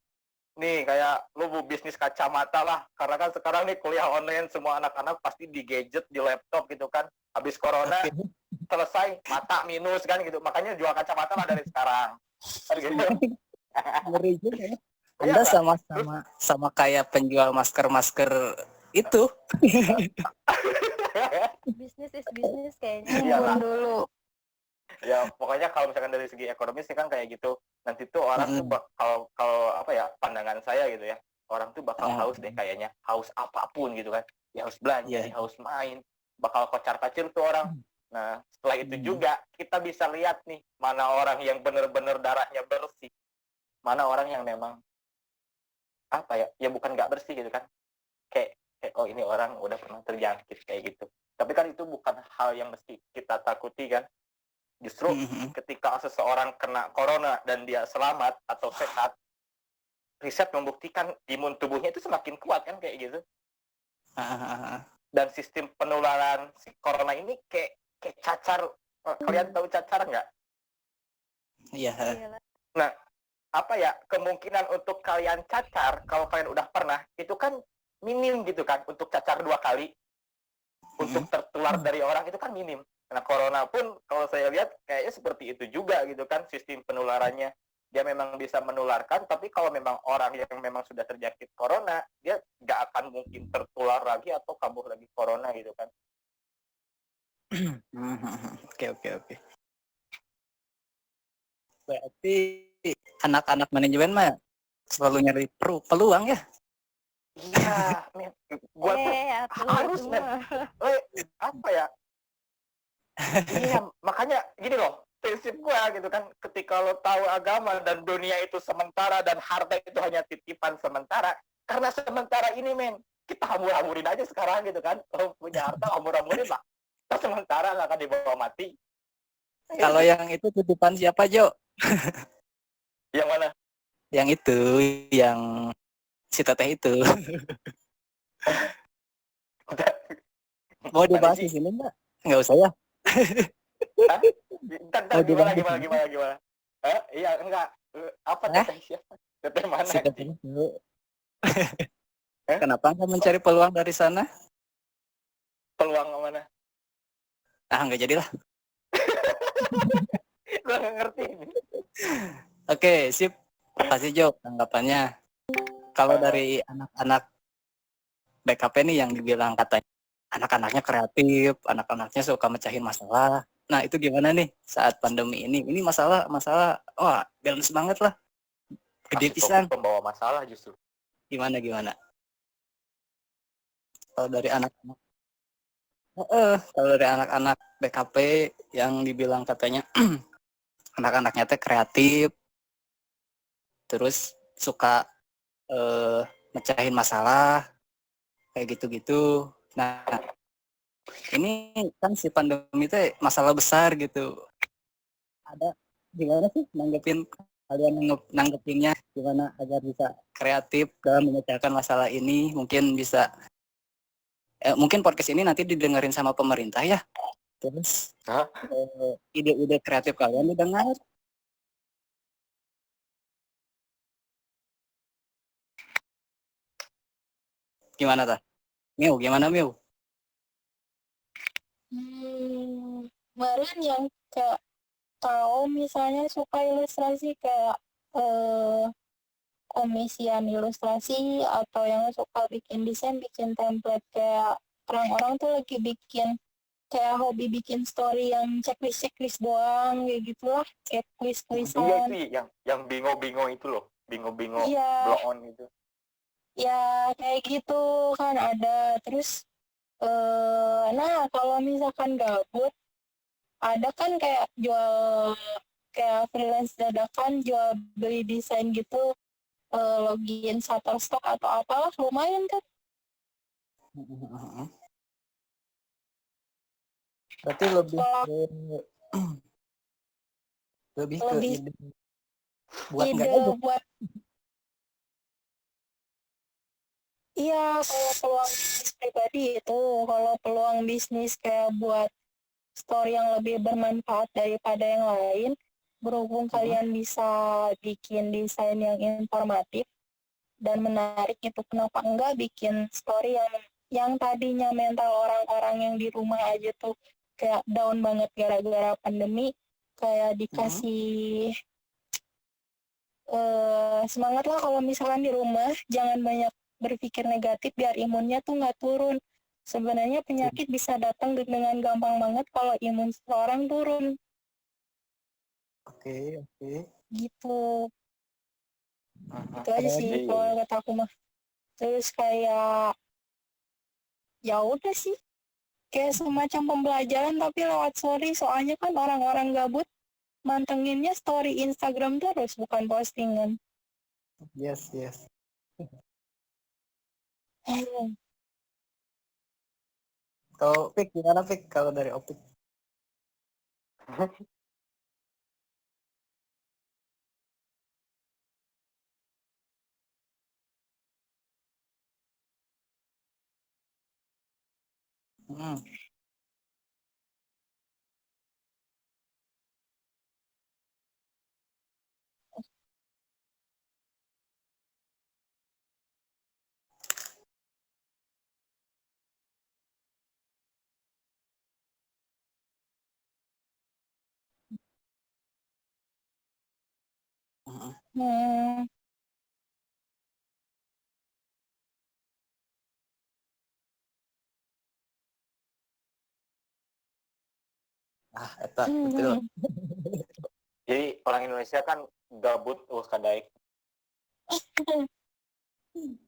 nih kayak lu bisnis kacamata lah, karena kan sekarang nih kuliah online, semua anak-anak pasti di gadget, di laptop gitu kan, habis corona selesai mata minus kan gitu, makanya jual kacamata lah dari sekarang kan gitu. Ngeri juga ya. Anda sama kayak penjual masker itu. Bisnis is bisnis kayaknya. Iyalah. Dulu. Ya pokoknya kalau misalkan dari segi ekonomis kan kayak gitu, nanti tuh orang tuh kalau apa ya, pandangan saya gitu ya, orang tuh bakal haus deh kayaknya, haus apapun gitu kan, ya haus belanja, haus main, bakal kocar-kacir tuh orang. Nah, setelah itu juga kita bisa lihat nih, mana orang yang bener-bener darahnya bersih, mana orang yang memang apa ya bukan nggak bersih gitu kan, kayak oh ini orang udah pernah terjangkit kayak gitu. Tapi kan itu bukan hal yang mesti kita takuti kan. Justru ketika seseorang kena corona dan dia selamat atau sehat, riset membuktikan imun tubuhnya itu semakin kuat kan kayak gitu. Dan sistem penularan si corona ini kayak cacar. Kalian tahu cacar nggak? Iya. Nah, apa ya, kemungkinan untuk kalian cacar kalau kalian udah pernah itu kan minim gitu kan, untuk cacar 2 kali, untuk tertular dari orang itu kan minim. Nah, corona pun kalau saya lihat kayaknya seperti itu juga gitu kan, sistem penularannya. Dia memang bisa menularkan, tapi kalau memang orang yang memang sudah terjangkit corona, dia nggak akan mungkin tertular lagi atau kambuh lagi corona gitu kan. Oke. Berarti anak-anak manajemen mah selalu nyari peluang ya. Iya, men. Gua tuh harus, men. Apa ya? Iya, makanya gini loh, prinsip gua gitu kan, ketika lo tahu agama dan dunia itu sementara dan harta itu hanya titipan sementara, karena sementara ini, men, kita hambur-hamburin aja sekarang gitu kan. Kalau punya harta hambur-hamburin lah. Kita sementara nggak akan dibawa mati. Kalau yang itu titipan siapa, Jo? Yang mana? Yang itu, yang si teteh itu. Mau dibahas di sini enggak? Enggak usah ya. Hah? Ntar gimana? Iya, enggak. Apa teteh siapa? Teteh mana? Si teteh itu. Kenapa enggak mencari peluang dari sana? Peluang mana? Ah, enggak jadilah. Gua nggak ngerti ini. Oke, sip. Kasih Jo tanggapannya. Kalau dari anak-anak BKP nih yang dibilang katanya anak-anaknya kreatif, anak-anaknya suka mecahin masalah. Nah, itu gimana nih saat pandemi ini? Ini masalah, wah, balance banget lah. Gede pisan. Pembawa masalah justru. Gimana? Kalau dari anak-anak, kalau dari anak-anak BKP yang dibilang katanya anak-anaknya teh kreatif, terus suka mecahin masalah, kayak gitu-gitu. Nah, ini kan si pandemi itu masalah besar gitu. Ada gimana sih kalian nanggepinnya gimana agar bisa kreatif dalam memecahkan masalah ini? Mungkin bisa mungkin podcast ini nanti didengerin sama pemerintah ya. Terus ide-ide kreatif kalian didengar. Gimana tah? Gimana Miu? Kemarin yang kayak tahu misalnya suka ilustrasi kayak komisian ilustrasi atau yang suka bikin desain, bikin template, kayak orang-orang tuh lagi bikin kayak hobi bikin story yang checklist doang kayak gitulah, kayak tulisan. Iya itu yang bingo itu loh, bingo iya, blow on itu. Ya kayak gitu kan ada. Terus nah kalau misalkan gabut ada kan kayak jual kayak freelance dadakan, jual beli desain gitu, login Shutterstock atau apalah, lumayan kan. Berarti lebih ke ide buat nggak gabut. Iya, kalau peluang bisnis pribadi itu, kalau peluang bisnis kayak buat story yang lebih bermanfaat daripada yang lain, berhubung kalian bisa bikin desain yang informatif dan menarik, itu kenapa enggak bikin story yang tadinya mental orang-orang yang di rumah aja tuh kayak down banget gara-gara pandemi, kayak dikasih semangat lah kalau misalkan di rumah, jangan banyak berpikir negatif biar imunnya tuh nggak turun. Sebenarnya penyakit bisa datang dengan gampang banget kalau imun seseorang turun. Oke. Gitu. Itu aja sih kalau kata aku mah. Terus kayak ya udah sih, kayak semacam pembelajaran tapi lewat story, soalnya kan orang-orang gabut mantenginnya story Instagram terus, bukan postingan. Yes. Kalau Pik gimana Pik kalau dari Opik? Eta betul. Jadi orang Indonesia kan gabut kadaik.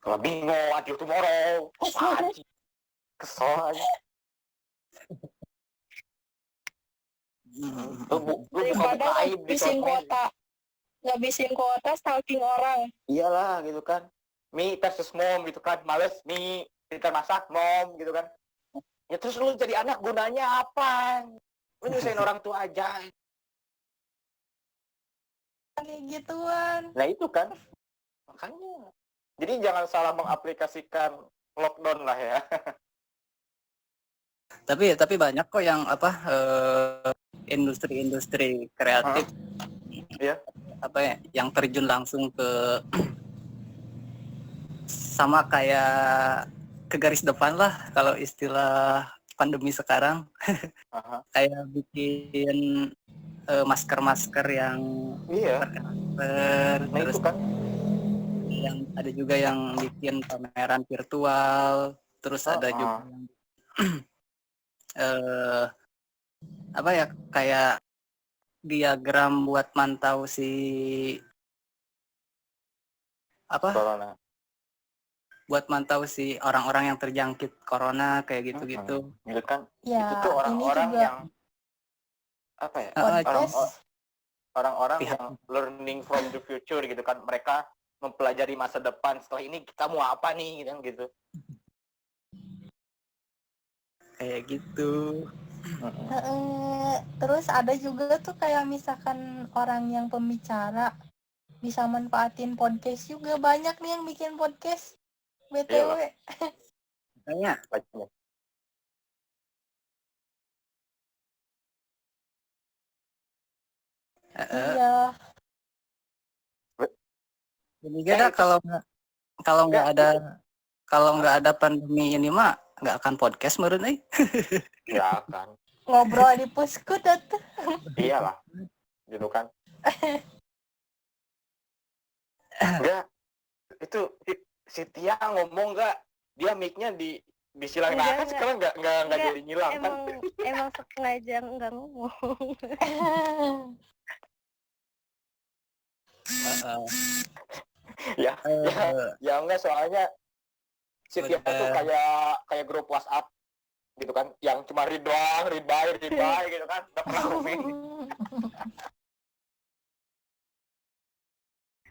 Kalau bingung until tomorrow. Apaan sih? Kesel aja. Lu Daripada buka aib di sosmed. ngabisin kuota stalking orang. Iyalah gitu kan. Mi versus mom gitu kan. Males mi kita masak mom gitu kan. Ya terus lu jadi anak gunanya apa? Lu nyusahin orang tua aja. Kayak gituan. Nah itu kan. Makanya. Jadi jangan salah mengaplikasikan lockdown lah ya. Tapi banyak kok yang industri-industri kreatif Iya. yang terjun langsung ke sama kayak ke garis depan lah kalau istilah pandemi sekarang. Aha. Kayak bikin masker-masker yang Iya. berkarakter, Nah terus itu kan. yang ada juga yang bikin pameran virtual, terus ada juga yang kayak diagram buat mantau Corona. buat mantau si orang-orang yang terjangkit corona kayak gitu-gitu. Gitu kan. Ya, itu tuh orang-orang ini juga yang apa ya? podcast. Orang-orang Pihak. yang learning from the future gitu kan. Mereka mempelajari masa depan. Setelah ini kita mau apa nih gitu. Kayak gitu. Terus ada juga tuh kayak misalkan orang yang pembicara bisa manfaatin podcast juga, banyak nih yang bikin podcast BTW. Kayaknya Iya. jadi gak kalau nggak ada pandemi ini mah nggak akan podcast menurut nih. Ya kan. Ngobrol di puskut tuh. Iyalah. Gitu kan. Enggak. Itu si Tia ngomong enggak, dia mic-nya disilang Enggak, kan sekarang enggak jadi nyilang kan. Emang sengaja enggak ngomong. Ya enggak, soalnya si Tia tuh kayak grup WhatsApp gitu kan, yang cuma read doang, read by gitu kan, enggak pernah ngomong.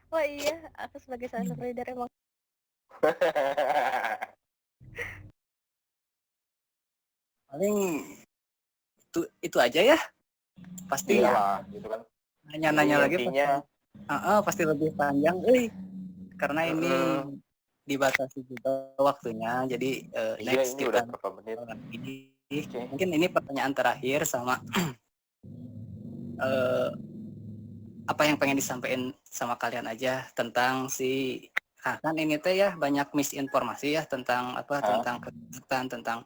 Oh iya, aku sebagai salah satu leader emang. Paling itu aja ya. Pasti Iyalah, gitu kan. nanya-nanya lagi Intinya, pasti lebih panjang, karena ini dibatasi juga waktunya. Jadi next ini kita udah berapa menit? mungkin ini pertanyaan terakhir sama apa yang pengen disampaikan sama kalian aja tentang kan ini teh ya banyak misinformasi ya tentang tentang kesehatan, tentang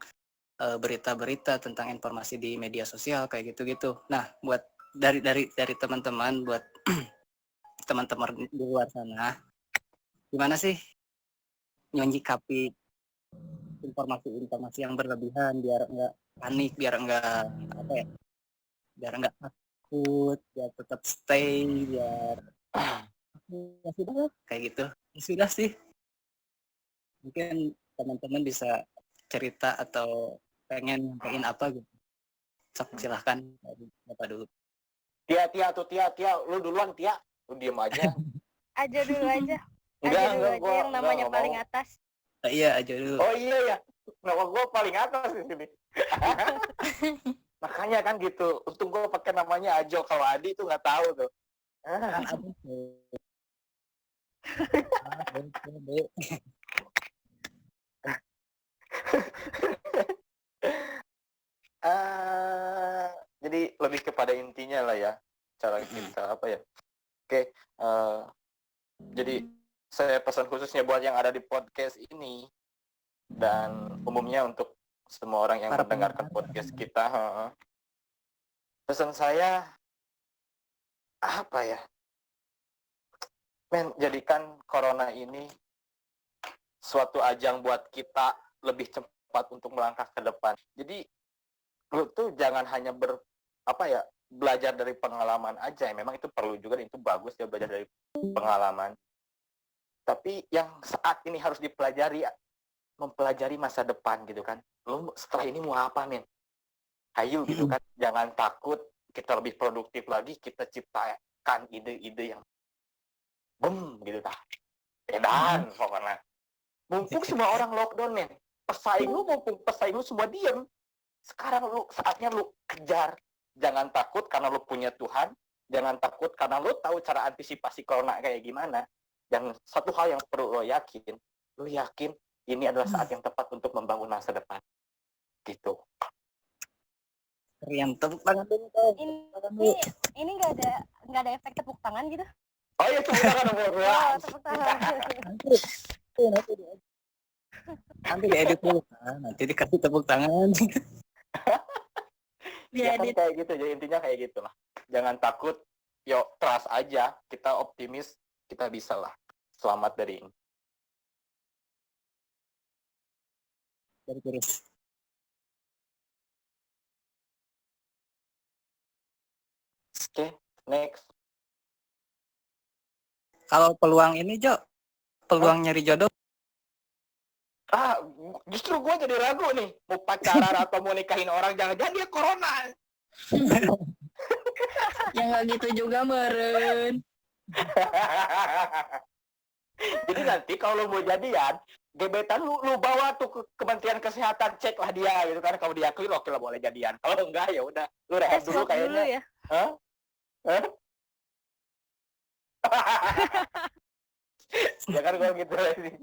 berita-berita, tentang informasi di media sosial kayak gitu-gitu. Nah, buat dari teman-teman, buat teman-teman di luar sana, gimana sih nyikapi informasi yang berlebihan biar enggak panik, biar enggak takut, biar tetap stay, biar ya sudah lah, kayak gitu. Ya sudah sih, mungkin teman-teman bisa cerita atau pengen nyampein apa gitu. Sok, silahkan Bapak dulu. Tia, lu duluan Tia, lu diem aja. Aja dulu aja. Enggak, Yang namanya enggak paling mau. atas. Iya aja dulu. Oh iya ya, nama gue paling atas di sini. Makanya kan gitu. Untung gue pakai namanya Ajo. Kalau Adi tuh nggak tahu tuh. Kan ada tuh. Jadi lebih kepada intinya lah ya, cara kita apa ya. Oke, jadi saya pesan khususnya buat yang ada di podcast ini dan umumnya untuk semua orang yang mendengarkan podcast kita. Pesan saya apa ya? Jadikan corona ini suatu ajang buat kita lebih cepat untuk melangkah ke depan. Jadi lu tuh jangan hanya belajar dari pengalaman aja. Memang itu perlu juga dan itu bagus ya, belajar dari pengalaman. Tapi yang saat ini harus dipelajari, mempelajari masa depan gitu kan. Lu setelah ini mau apa, men? Hayu gitu kan. Jangan takut, kita lebih produktif lagi, kita ciptakan ide-ide yang gitu tah. Edan pokoknya. Mumpung semua orang lockdown, men. Mumpung pesaing lu semua diem. Sekarang saatnya lu kejar. Jangan takut karena lu punya Tuhan. Jangan takut karena lu tahu cara antisipasi corona kayak gimana. Dan satu hal yang perlu lo yakin, lu yakin ini adalah saat yang tepat untuk membangun masa depan. Gitu. Keren, tepuk tangan dulu dong. Ini nggak ada efek tepuk tangan gitu? Oh iya, tepuk tangan nomor dua. Oh, tepuk tangan. Nanti diedit dulu. Nanti dikasih tepuk tangan. Ya kan kayak gitu, jadi intinya kayak gitu lah. Jangan takut, yuk trust aja, kita optimis, kita bisa lah selamat dari ini. Dari virus. Oke, next. Kalau peluang ini Jo, peluang nyari jodoh. Justru gue jadi ragu nih, mau pacaran atau mau nikahin orang, jangan-jangan dia corona. Ya nggak gitu juga meren. Jadi nanti kalau mau jadian, gebetan lu bawa tuh ke Kementerian Kesehatan, cek lah dia gitu kan. Kalau diakui oke lah boleh jadian. Kalau enggak ya udah, lu rehat dulu kayaknya. Dulu ya. Hah? Ya kan gue gitu sih.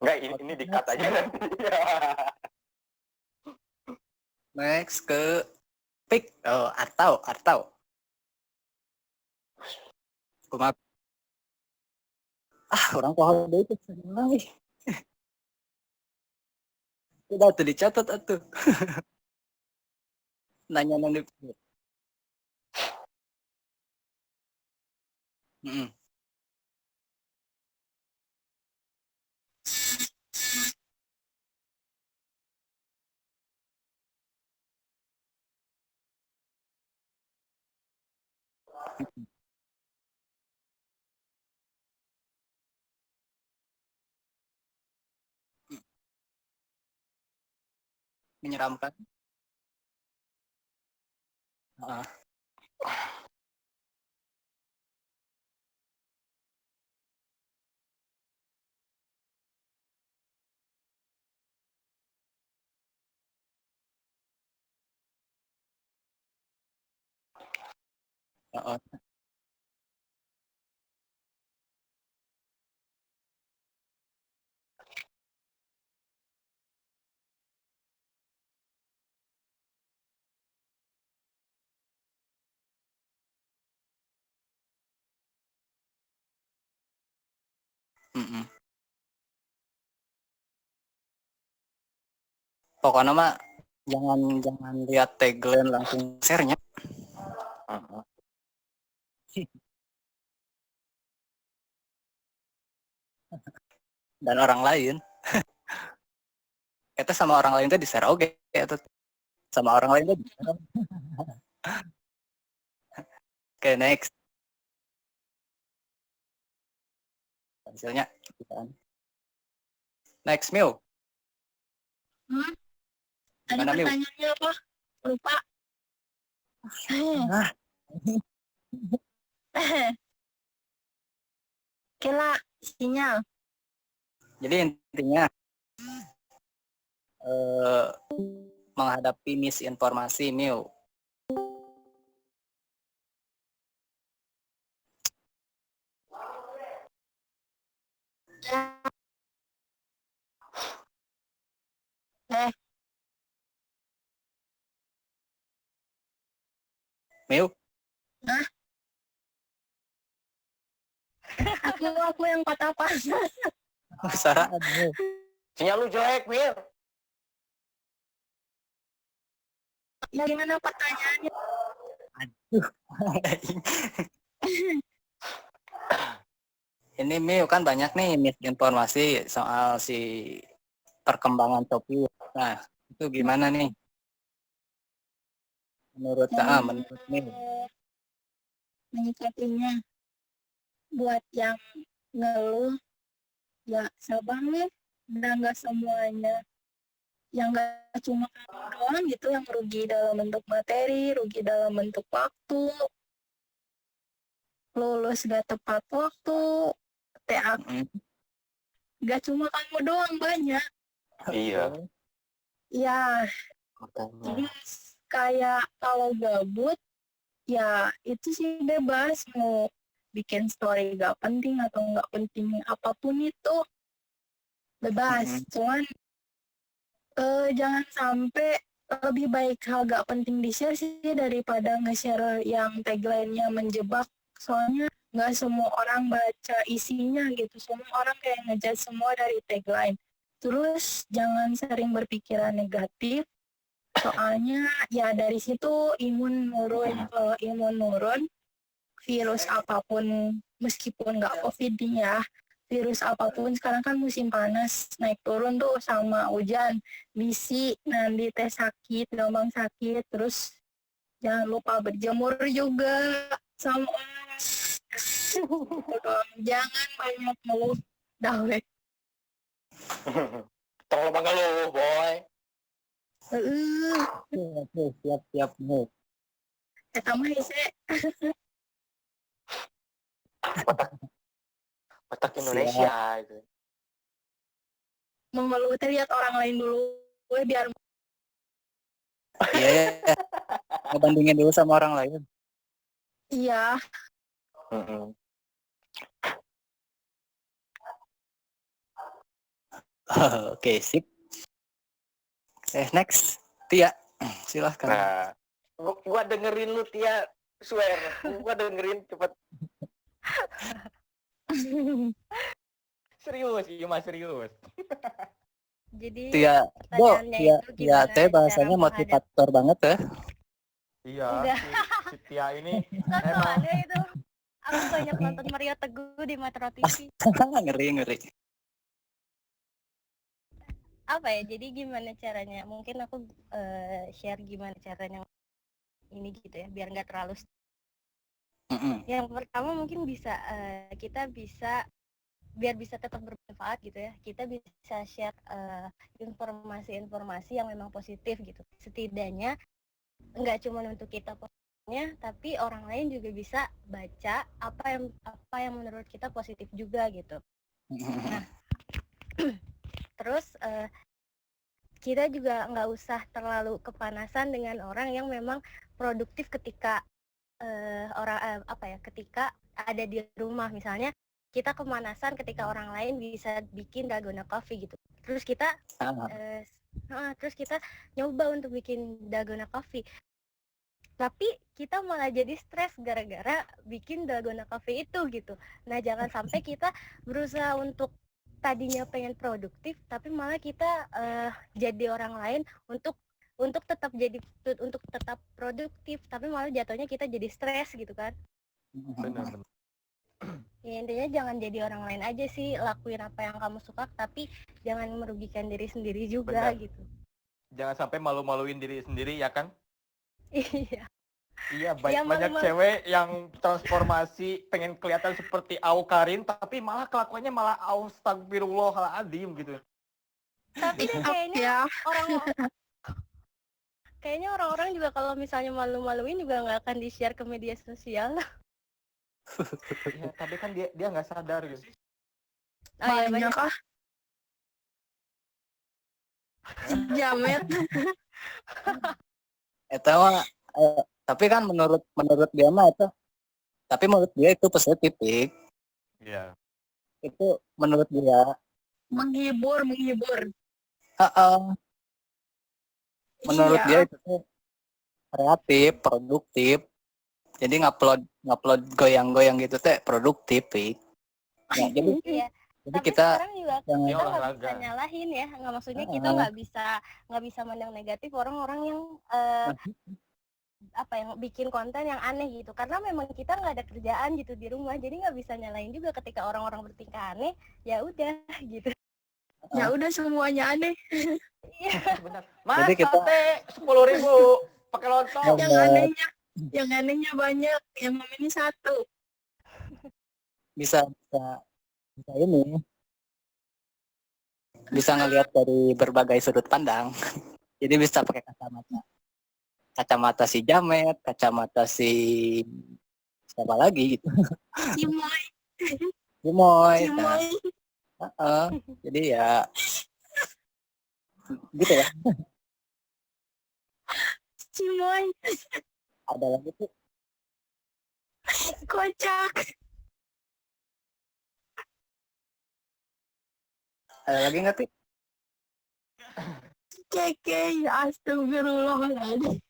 Enggak, ini di-cut aja nanti. Next ke pick Artau. Kumaha? Orang pohon deh itu senang nih. Udah tuh dicatat atuh. Nanya nanti. Menyeramkan. Pokoknya mah jangan lihat tagline langsung share-nya. Dan orang lain. Itu sama orang lain tuh di-share oke. Itu sama orang lain tuh di-share. Oke, next. Hasilnya next, Mil. Tadi Gimana, Mil? pertanyaannya apa? Lupa. Kela sinyal. Jadi intinya menghadapi misinformasi, Mil. Mil? Aku yang kota apa? Sarah, Mil. Sinyal lu jelek, Mil. Ya gimana pertanyaannya? Aduh. Ini Mil kan banyak nih misinformasi soal si perkembangan Shopee. Nah, itu gimana nih? Menurut Mil? menyikapinya. Buat yang ngeluh, ya sabar nih, udah nggak semuanya. Yang nggak cuma kamu doang gitu yang rugi dalam bentuk materi, rugi dalam bentuk waktu, lulus gak tepat waktu, TA gak cuma kamu doang, banyak. Iya. Ya, Makanya. jadi kayak kalau gabut, ya itu sih bebas mau bikin story gak penting atau gak penting apapun itu bebas. Cuman jangan sampai lebih baik hal gak penting di-share sih daripada nge-share yang tagline-nya menjebak. Soalnya nggak semua orang baca isinya gitu. Semua orang kayak ngejudge semua dari tagline. Terus jangan sering berpikiran negatif. Soalnya ya dari situ imun nurun. Kalau imun nurun, virus apapun meskipun nggak COVID ya, virus apapun sekarang kan musim panas naik turun tuh sama hujan, bisi, nanti teh sakit, gampang sakit. Terus jangan lupa berjemur juga sama jangan banyak ngeluh dah weh. Tolong mengeluh, boy. Siap nih. Eta mah hese Otak Indonesia itu. mengeluh teh lihat orang lain dulu weh biar Iya, ngebandingin dulu sama orang lain. iya. Oke, sip. Next, Tia, silahkan. Nah, gua dengerin lu Tia, swear. Gua dengerin cepet. Serius, iya mas serius. Jadi Tia, pertanyaannya itu Tia gimana teh bahasanya cara motivator banget ya. Iya, Enggak. si Tia ini Kan emang soalnya itu aku banyak nonton Mario Teguh di Metro TV. ngeri. Apa ya, jadi gimana caranya, mungkin aku share gimana caranya ini gitu ya, biar nggak terlalu yang pertama mungkin bisa kita bisa biar bisa tetap bermanfaat gitu ya, kita bisa share informasi-informasi yang memang positif gitu, setidaknya nggak cuma untuk kita positifnya, tapi orang lain juga bisa baca apa yang menurut kita positif juga gitu. Nah terus kita juga nggak usah terlalu kepanasan dengan orang yang memang produktif ketika ketika ada di rumah. Misalnya kita kepanasan ketika orang lain bisa bikin dalgona coffee gitu, terus kita nyoba untuk bikin dalgona coffee, tapi kita malah jadi stres gara-gara bikin dalgona coffee itu gitu. Nah jangan sampai kita berusaha untuk tadinya pengen produktif tapi malah kita jadi orang lain untuk tetap produktif, tapi malah jatuhnya kita jadi stres gitu kan. benar. Ya, intinya jangan jadi orang lain aja sih, lakuin apa yang kamu suka tapi jangan merugikan diri sendiri juga. Benar. Gitu. Jangan sampai malu-maluin diri sendiri ya kan? Iya. Iya, banyak cewek yang transformasi pengen kelihatan seperti Aukarin tapi malah kelakuannya malah astagfirullahaladzim gitu. Tapi kayaknya orang-orang juga kalau misalnya malu-maluin juga nggak akan di-share ke media sosial. Ya, tapi kan dia nggak sadar gitu. Banyak kah? Jamet. Tapi kan menurut dia mah itu, tapi menurut dia itu positif. Iya. Itu menurut dia menghibur. Menurut dia itu tuh kreatif, produktif. Jadi ngupload goyang-goyang gitu teh produktif. Nah, jadi tapi kita sekarang juga kita nggak bisa nyalahin ya, nggak, maksudnya kita nggak bisa mandang negatif orang-orang yang yang bikin konten yang aneh gitu, karena memang kita nggak ada kerjaan gitu di rumah, jadi nggak bisa nyalahin juga ketika orang-orang bertingkah aneh. Ya udah gitu. Ya udah semuanya aneh. Iya benar. Mas, sate 10.000 pakai lontong. Yang anehnya Yang anehnya banyak, yang ini satu. Bisa ini bisa ngelihat dari berbagai sudut pandang. Jadi bisa pakai kacamata si Jamet, kacamata si siapa lagi gitu, Cimoy, Cimoy. Nah, Cimoy, jadi ya gitu ya. Cimoy, Ada lagi tuh, kocak. ada lagi nggak sih? Keke, astagfirullahaladzim.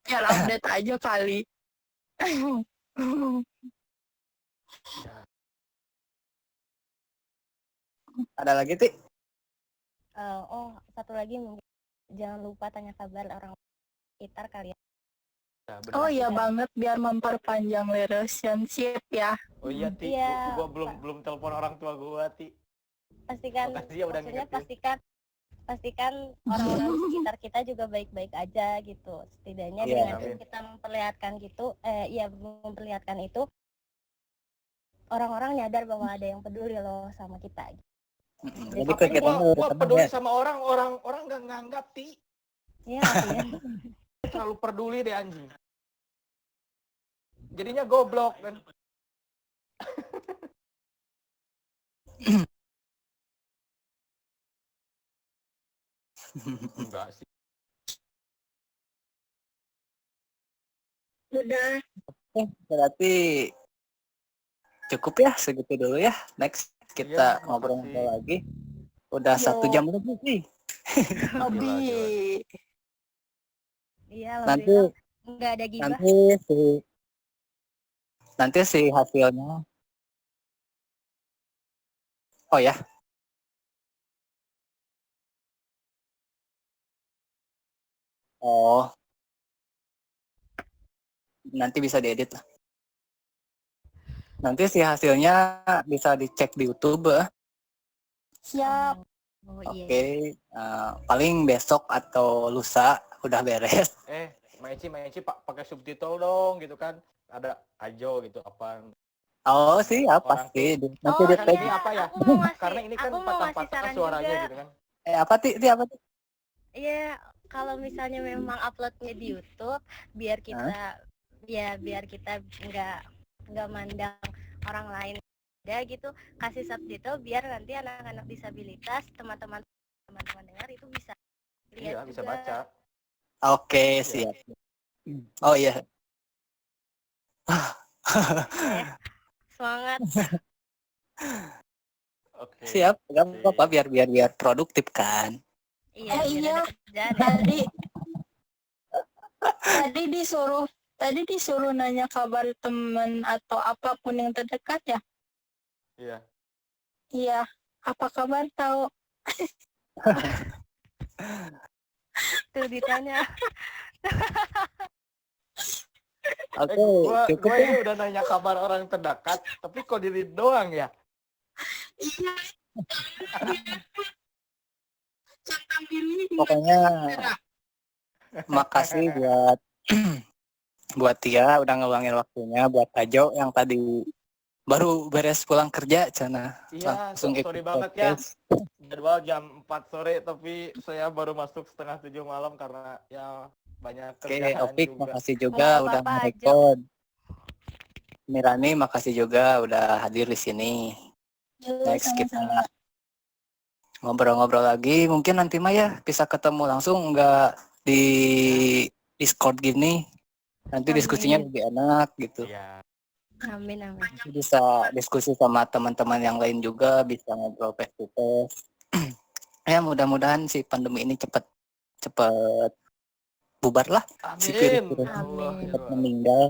Biar update aja kali. Ada lagi tuh. Oh, satu lagi mungkin jangan lupa tanya kabar orang sekitar kalian. Nah, benar. Oh iya banget, biar memperpanjang relationship ya. Oh iya Ti, Iya, gua belum telepon orang tua gua Ti. pastikan, Makasih ya udah maksudnya ngingetin. pastikan orang-orang di sekitar kita juga baik-baik aja gitu. Setidaknya Iya, dengan amin. kita memperlihatkan gitu, memperlihatkan itu, orang-orang nyadar bahwa ada yang peduli loh sama kita. Jadi Tapi kegiatannya gua udah peduli ya. sama orang nggak nganggap Ti. Iya, ya. Terlalu peduli deh anjing. Jadinya goblok kan. Enggak sih. Udah, Berarti cukup ya segitu dulu ya. Next kita Iya, ngobrol-ngobrol makasih. lagi. Udah Yo. 1 jam lebih sih. Abi. Iya, Nanti alhamdulillah nggak ada gibah. nanti si hasilnya. Oh ya. Oh. Nanti bisa diedit lah. Nanti si hasilnya bisa dicek di YouTube. Siap. Oh Oke, iya. paling besok atau lusa udah beres. Maici pakai subtitle dong gitu kan. Ada Ajo gitu apa. Oh sih, ya Orang pasti. Nanti Oh di kan tag. ini apa ya? aku mau ngasih, Karena ini kan aku mau ngasih patah-patah saran suaranya juga. gitu kan. Apa apa ti? Iya, kalau misalnya memang uploadnya di YouTube, biar kita nggak mandang orang lain ada gitu, kasih subtitle biar nanti anak-anak disabilitas, teman-teman dengar itu bisa lihat Iya, juga. bisa baca. Oke, Iya. siap. Oh iya. Ya, semangat. Oke. Siap, nggak apa-apa biar produktif kan. Iya, biar Iya. ada kerjaan ya. Tadi disuruh nanya kabar teman atau apapun yang terdekat ya. Iya. Iya. Apa kabar tahu? Tuh ditanya. Oke, cukup Gua ya. ini udah nanya kabar orang terdekat, tapi kok diri doang ya? Iya. Centang birunya di Pokoknya merah. makasih buat Tia udah ngeluangin waktunya, buat Ajo yang tadi baru beres pulang kerja Cana. Iya, Langsung ikut sorry banget ya. podcast. Jadwal jam 4 sore, tapi saya baru masuk 6:30 malam karena ya banyak Oke, kerjaan Opik juga. makasih juga Nggak udah apa-apa, Ajo. merekod. Mirani makasih juga udah hadir di sini. Yo, Next kita sama-sama. ngobrol-ngobrol lagi. Mungkin nanti mah ya bisa ketemu langsung, nggak di Discord gini. Nanti Amin. diskusinya lebih enak gitu. Iya. Amin. Nanti bisa diskusi sama teman-teman yang lain juga, bisa ngobrol face to face. Ya mudah-mudahan si pandemi ini cepat bubar lah. Si Amin. virus Ya Allah. cepat meninggal.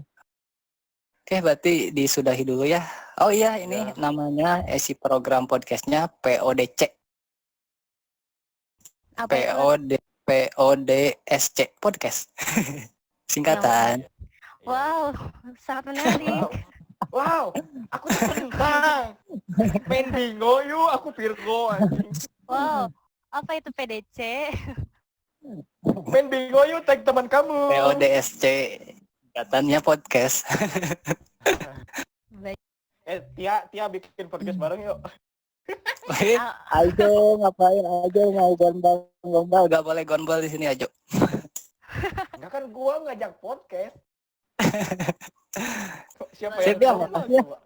Oke, berarti disudahi dulu ya. Oh iya, ini Ya. namanya si program podcastnya PODC. Apa itu? PODSC podcast. Singkatan. Wow, sangat menarik. Wow, aku tentang main bingo yuk, aku Virgo anjing. Wow, apa itu PDC? Main bingo yuk, tag teman kamu. PODSC katanya podcast. Baik. Tia bikin podcast bareng yuk. Ajo ngapain aja mau gombal gak boleh gombal di sini Ajo. Enggak kan gua ngajak podcast. Siapa Sip, yang ya, gombal makasih ya. coba?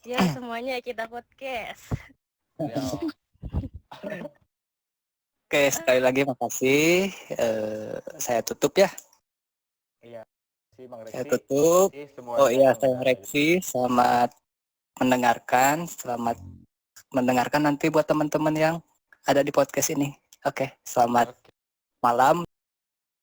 Ya semuanya kita podcast. Ya. Oke, sekali lagi makasih. Saya tutup ya. Si Bang Saya Reksi. tutup. Si semuanya Oh iya, yang saya udah- Reksi. Selamat mendengarkan. Selamat mendengarkan nanti buat teman-teman yang ada di podcast ini. Oke, selamat Oke. malam